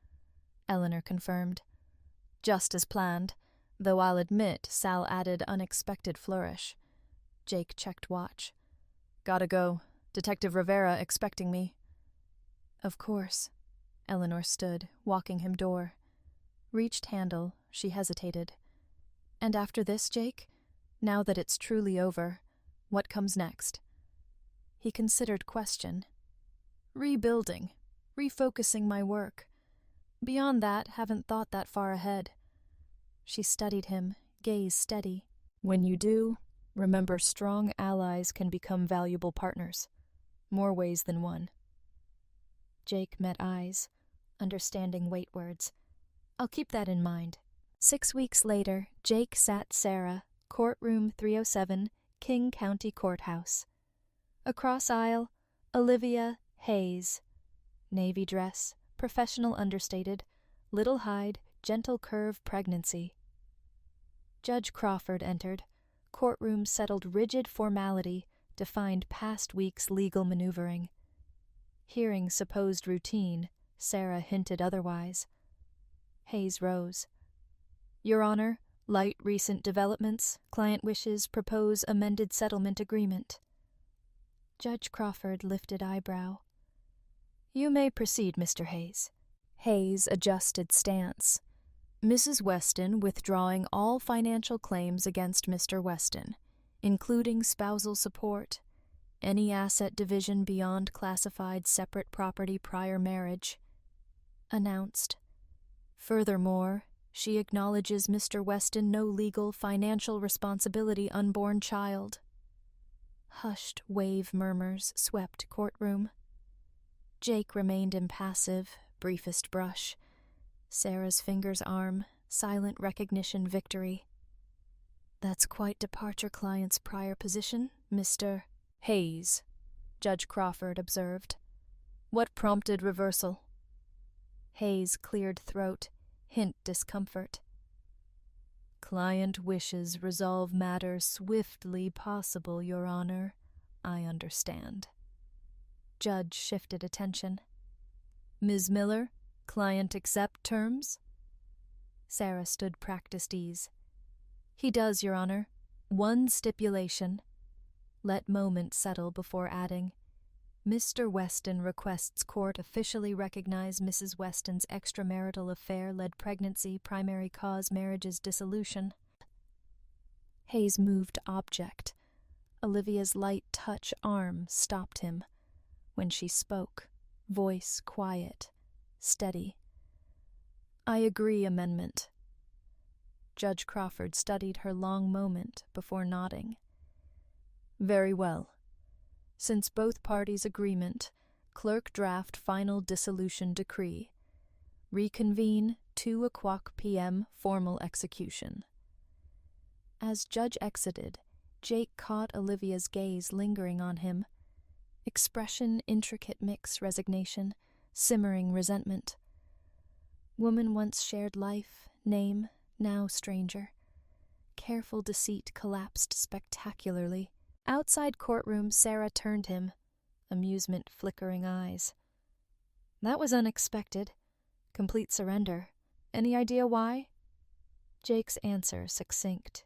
Eleanor confirmed. Just as planned, though I'll admit Sal added unexpected flourish. Jake checked watch. Gotta go. Detective Rivera expecting me. Of course. Eleanor stood, walking him door. Reached handle, she hesitated. And after this, Jake? Now that it's truly over, what comes next? He considered question. Rebuilding. Refocusing my work. Beyond that, haven't thought that far ahead. She studied him, gaze steady. When you do, remember strong allies can become valuable partners. More ways than one. Jake met eyes, understanding wait words. I'll keep that in mind. 6 weeks later, Jake sat Sarah, courtroom 307, King County Courthouse. Across aisle, Olivia Hayes. Navy dress, professional understated, little hide, gentle curve pregnancy. Judge Crawford entered. Courtroom settled rigid formality, defined past week's legal maneuvering. Hearing supposed routine, Sarah hinted otherwise. Hayes rose. Your Honor, light recent developments, client wishes propose amended settlement agreement. Judge Crawford lifted eyebrow. You may proceed, Mr. Hayes. Hayes adjusted stance. Mrs. Weston withdrawing all financial claims against Mr. Weston, including spousal support, any asset division beyond classified separate property prior marriage. Announced. Furthermore, she acknowledges Mr. Weston no legal financial responsibility unborn child. Hushed wave murmurs swept courtroom. Jake remained impassive, briefest brush. Sarah's fingers arm, silent recognition victory. That's quite departure client's prior position, Mr. Hayes, Judge Crawford observed. What prompted reversal? Hayes cleared throat, hint discomfort. Client wishes resolve matter swiftly possible, Your Honor. I understand. Judge shifted attention. Ms. Miller, client accept terms? Sarah stood practiced ease. He does, Your Honor. One stipulation. Let moment settle before adding. Mr. Weston requests court officially recognize Mrs. Weston's extramarital affair led pregnancy primary cause marriage's dissolution. Hayes moved object. Olivia's light touch arm stopped him. when she spoke, voice quiet, steady. "I agree, amendment." Judge Crawford studied her long moment before nodding. "Very well. Since both parties' agreement, clerk draft final dissolution decree. Reconvene 2:00 p.m. formal execution." As Judge exited, Jake caught Olivia's gaze lingering on him. Expression intricate mix resignation, simmering resentment. Woman once shared life, name, now stranger. Careful deceit collapsed spectacularly. Outside courtroom, Sarah turned him, amusement flickering eyes. "That was unexpected. Complete surrender. Any idea why?" Jake's answer succinct.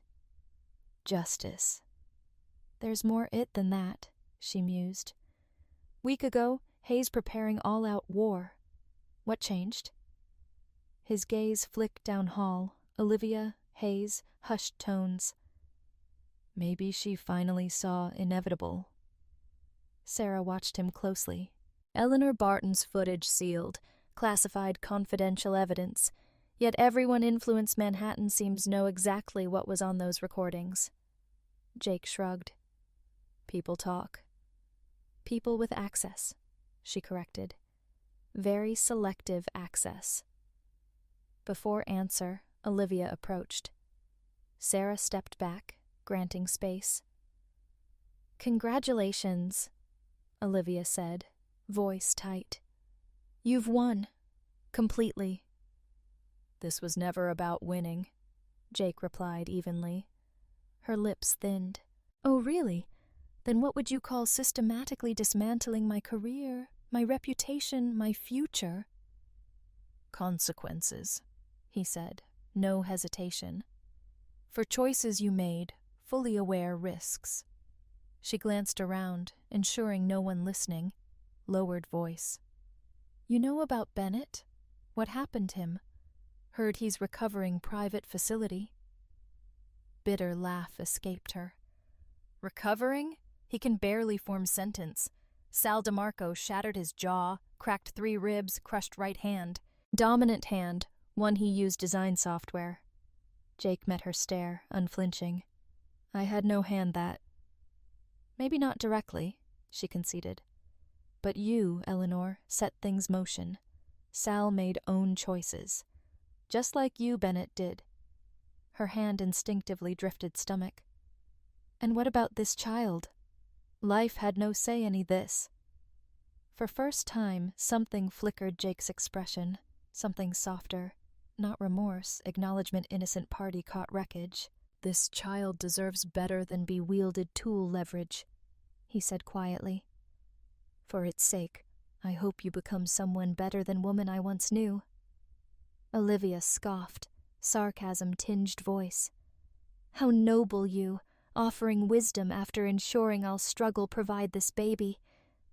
"Justice." "There's more it than that," she mused. "Week ago, Hayes preparing all-out war. What changed?" His gaze flicked down hall. Olivia, Hayes, hushed tones. "Maybe she finally saw inevitable." Sarah watched him closely. Eleanor Barton's footage sealed, classified confidential evidence, yet everyone influenced Manhattan seems know exactly what was on those recordings. Jake shrugged. "People talk." "People with access," she corrected. "Very selective access." Before answer, Olivia approached. Sarah stepped back, granting space. "Congratulations," Olivia said, voice tight. "You've won. Completely." "This was never about winning," Jake replied evenly. Her lips thinned. "Oh, really? Then what would you call systematically dismantling my career, my reputation, my future?" "Consequences," he said, no hesitation. "For choices you made, fully aware risks." She glanced around, ensuring no one listening, lowered voice. "You know about Bennett? What happened to him? Heard he's recovering private facility." Bitter laugh escaped her. "Recovering? He can barely form sentence. Sal DeMarco shattered his jaw, cracked 3 ribs, crushed right hand. Dominant hand, one he used design software." Jake met her stare, unflinching. "I had no hand that." "Maybe not directly," she conceded. "But you, Eleanor, set things motion. Sal made own choices. Just like you, Bennett, did." Her hand instinctively drifted stomach. "And what about this child?" Life had no say any this. For first time, something flickered Jake's expression, something softer. Not remorse, acknowledgement innocent party caught wreckage. "This child deserves better than be wielded tool leverage," he said quietly. "For its sake, I hope you become someone better than woman I once knew." Olivia scoffed, sarcasm-tinged voice. "How noble you, offering wisdom after ensuring I'll struggle provide this baby.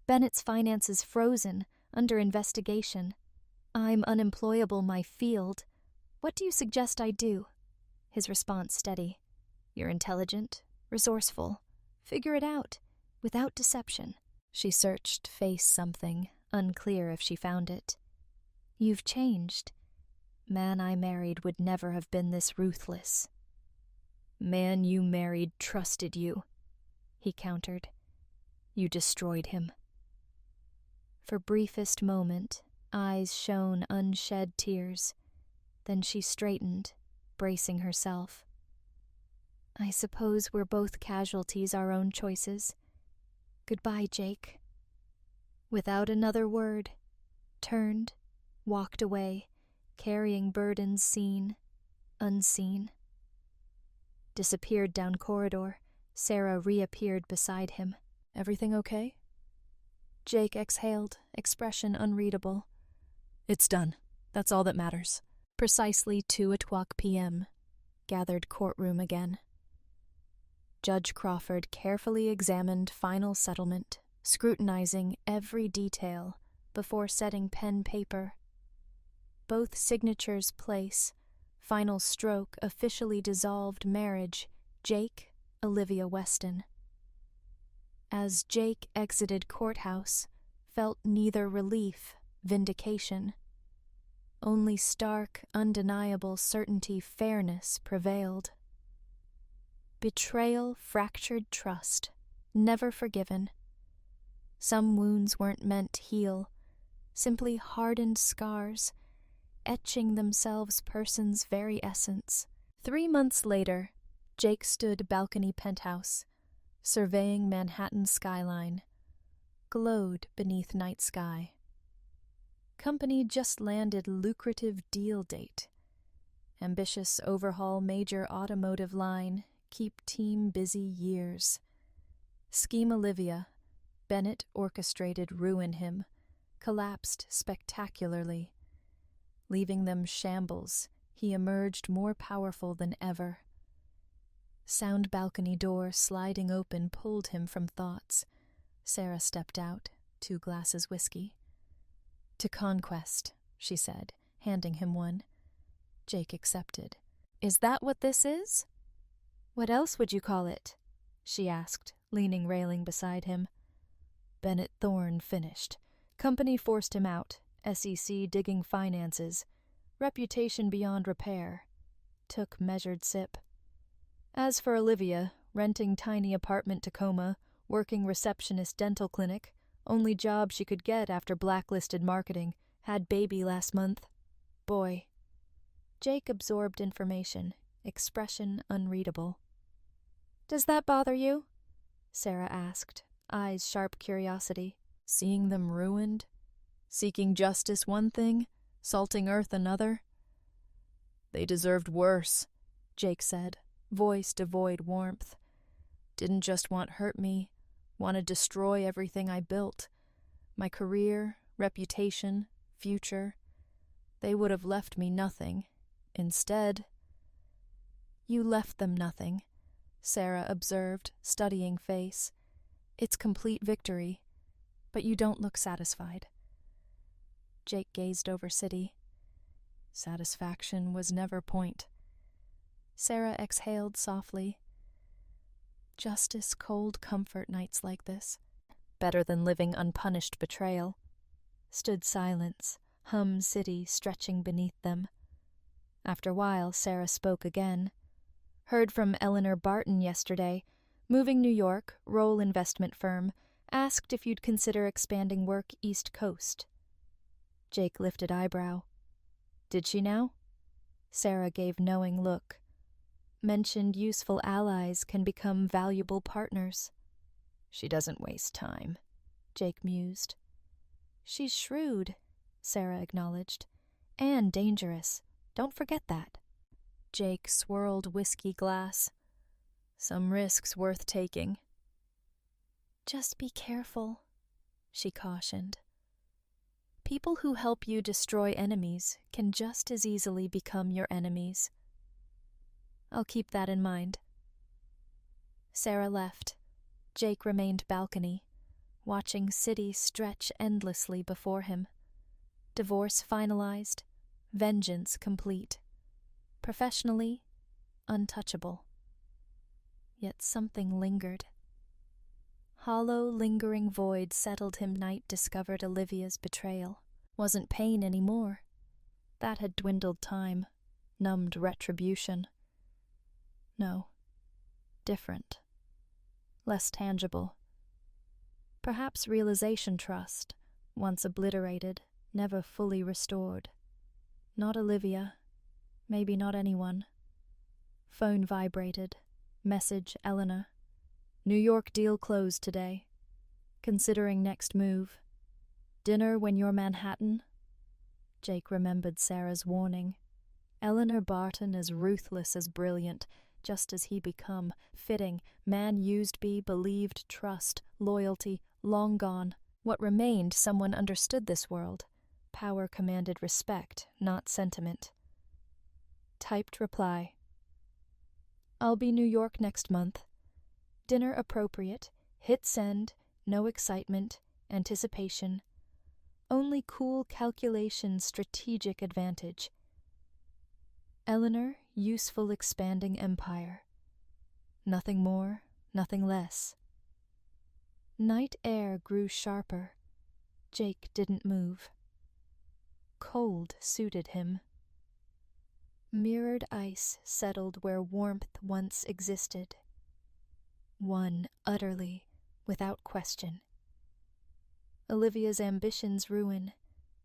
Bennett's finances frozen, under investigation. I'm unemployable my field. What do you suggest I do?" His response steady. "You're intelligent, resourceful. Figure it out, without deception." She searched face something, unclear if she found it. "You've changed. Man I married would never have been this ruthless." "Man you married trusted you," he countered. "You destroyed him." For briefest moment, eyes shone unshed tears. Then she straightened, bracing herself. "I suppose we're both casualties our own choices. Goodbye, Jake." Without another word, turned, walked away, carrying burdens seen, unseen. Disappeared down corridor. Sarah reappeared beside him. "Everything okay?" Jake exhaled, expression unreadable. "It's done. That's all that matters." Precisely 2:00 p.m. Gathered courtroom again. Judge Crawford carefully examined final settlement, scrutinizing every detail before setting pen-paper. Both signatures place. Final stroke officially dissolved marriage, Jake, Olivia Weston. As Jake exited courthouse, felt neither relief, vindication. Only stark, undeniable certainty fairness prevailed. Betrayal fractured trust, never forgiven. Some wounds weren't meant to heal, simply hardened scars, etching themselves person's very essence. 3 months later, Jake stood balcony penthouse, surveying Manhattan's skyline, glowed beneath night sky. Company just landed lucrative deal date. Ambitious overhaul major automotive line, keep team busy years. Scheme Olivia, Bennett orchestrated ruin him, collapsed spectacularly. Leaving them shambles, he emerged more powerful than ever. Sound balcony door sliding open pulled him from thoughts. Sarah stepped out, 2 glasses whiskey. "To conquest," she said, handing him one. Jake accepted. "Is that what this is?" "What else would you call it?" she asked, leaning railing beside him. Bennett Thorne finished. Company forced him out, SEC digging finances. Reputation beyond repair. Took measured sip. As for Olivia, renting tiny apartment Tacoma, working receptionist dental clinic, only job she could get after blacklisted marketing, had baby last month. Boy. Jake absorbed information, expression unreadable. "Does that bother you?" Sarah asked, eyes sharp curiosity. "Seeing them ruined? Seeking justice one thing, salting earth another?" "They deserved worse," Jake said, voice devoid warmth. "Didn't just want hurt me, want to destroy everything I built. My career, reputation, future. They would have left me nothing. Instead—" "You left them nothing," Sarah observed, studying face. "It's complete victory, but you don't look satisfied." Jake gazed over city. Satisfaction was never point. Sarah exhaled softly. Justice cold comfort nights like this. Better than living unpunished betrayal. Stood silence, hum city stretching beneath them. After a while, Sarah spoke again. "Heard from Eleanor Barton yesterday. Moving New York, role investment firm. Asked if you'd consider expanding work East Coast." Jake lifted eyebrow. "Did she now?" Sarah gave knowing look. "Mentioned useful allies can become valuable partners." "She doesn't waste time," Jake mused. "She's shrewd," Sarah acknowledged. "And dangerous. Don't forget that." Jake swirled whiskey glass. "Some risks worth taking." "Just be careful," she cautioned. "People who help you destroy enemies can just as easily become your enemies." "I'll keep that in mind." Sarah left. Jake remained balcony, watching city stretch endlessly before him. Divorce finalized, vengeance complete. Professionally, untouchable. Yet something lingered. Hollow, lingering void settled him. Night discovered Olivia's betrayal. Wasn't pain anymore. That had dwindled time, numbed retribution. No. Different. Less tangible. Perhaps realization trust, once obliterated, never fully restored. Not Olivia. Maybe not anyone. Phone vibrated. Message Eleanor. "New York deal closed today. Considering next move. Dinner when you're Manhattan?" Jake remembered Sarah's warning. Eleanor Barton as ruthless as brilliant, just as he become, fitting, man used be, believed, trust, loyalty, long gone. What remained, someone understood this world. Power commanded respect, not sentiment. Typed reply. "I'll be New York next month. Dinner appropriate, hit send, no excitement, anticipation. Only cool calculation, strategic advantage. Eleanor, useful expanding empire. Nothing more, nothing less." Night air grew sharper. Jake didn't move. Cold suited him. Mirrored ice settled where warmth once existed. Won utterly, without question. Olivia's ambitions ruin,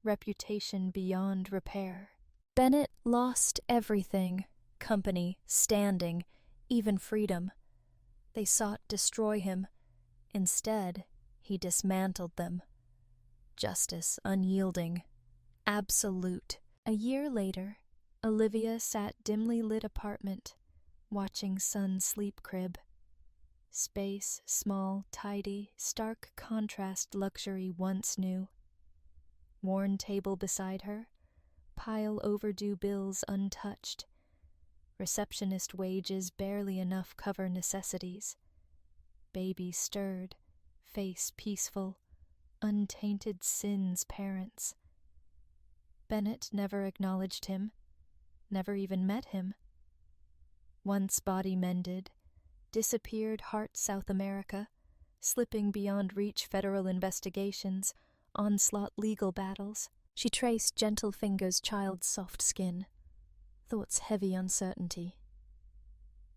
reputation beyond repair. Bennett lost everything, company, standing, even freedom. They sought destroy him. Instead, he dismantled them. Justice unyielding, absolute. A year later, Olivia sat dimly lit apartment, watching son sleep crib. Space, small, tidy, stark contrast luxury once knew. Worn table beside her, pile overdue bills untouched. Receptionist wages barely enough cover necessities. Baby stirred, face peaceful, untainted sin's parents. Bennett never acknowledged him, never even met him. Once body mended, disappeared heart South America, slipping beyond reach federal investigations, onslaught legal battles. She traced gentle fingers' child's soft skin, thoughts heavy uncertainty.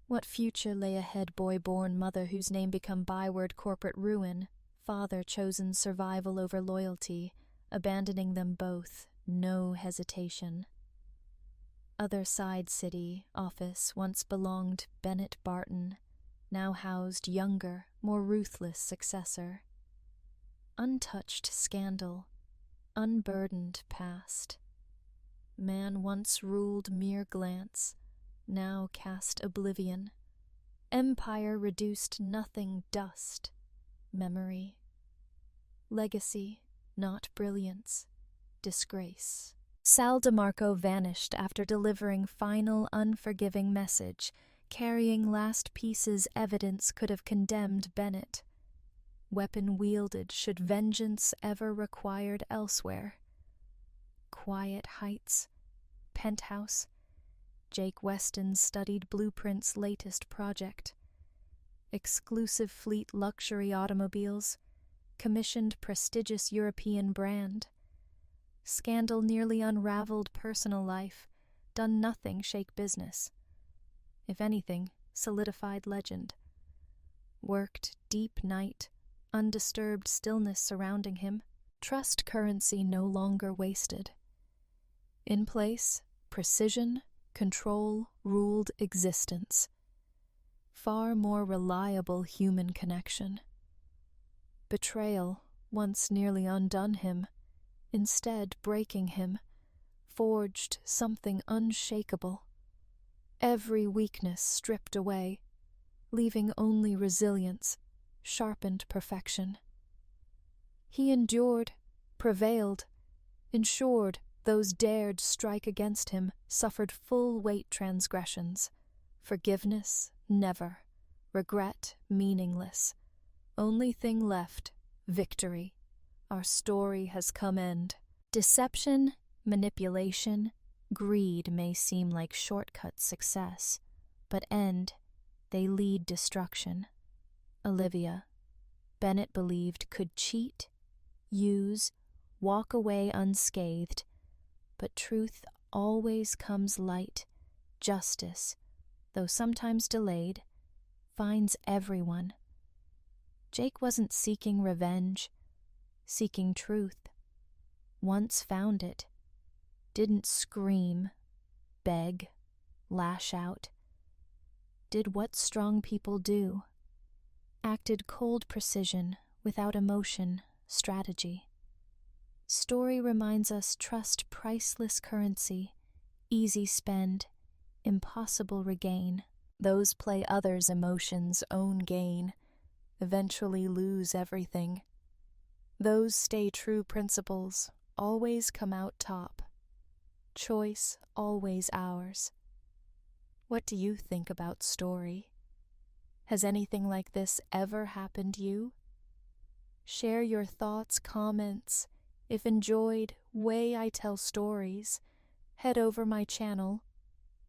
What future lay ahead boy-born mother whose name become byword corporate ruin, father chosen survival over loyalty, abandoning them both, no hesitation. Other side city, office once belonged Bennett Barton, now housed younger, more ruthless successor. Untouched scandal, unburdened past. Man once ruled mere glance, now cast oblivion. Empire reduced nothing dust, memory. Legacy, not brilliance, disgrace. Sal DeMarco vanished after delivering final unforgiving message, carrying last pieces evidence could have condemned Bennett. Weapon wielded should vengeance ever required elsewhere. Quiet heights, penthouse, Jake Weston's studied blueprint's latest project. Exclusive fleet luxury automobiles, commissioned prestigious European brand. Scandal nearly unraveled personal life, done nothing shake business. If anything, solidified legend. Worked deep night, undisturbed stillness surrounding him. Trust currency no longer wasted. In place, precision, control ruled existence. Far more reliable human connection. Betrayal, once nearly undone him, instead breaking him, forged something unshakable. Every weakness stripped away, leaving only resilience, sharpened perfection. He endured, prevailed, ensured those dared strike against him suffered full weight transgressions. Forgiveness, never. Regret, meaningless. Only thing left, victory. Our story has come end. Deception, manipulation, greed may seem like shortcut success, but end, they lead destruction. Olivia, Bennett believed, could cheat, use, walk away unscathed, but truth always comes light. Justice, though sometimes delayed, finds everyone. Jake wasn't seeking revenge, seeking truth. Once found it, didn't scream, beg, lash out. Did what strong people do. Acted cold precision, without emotion, strategy. Story reminds us trust priceless currency, easy spend, impossible regain. Those play others' emotions own gain, eventually lose everything. Those stay true principles, always come out top. Choice always ours. What do you think about story? Has anything like this ever happened you? Share your thoughts, comments. If enjoyed, way I tell stories. Head over my channel.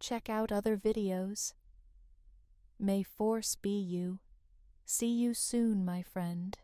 Check out other videos. May force be you. See you soon, my friend.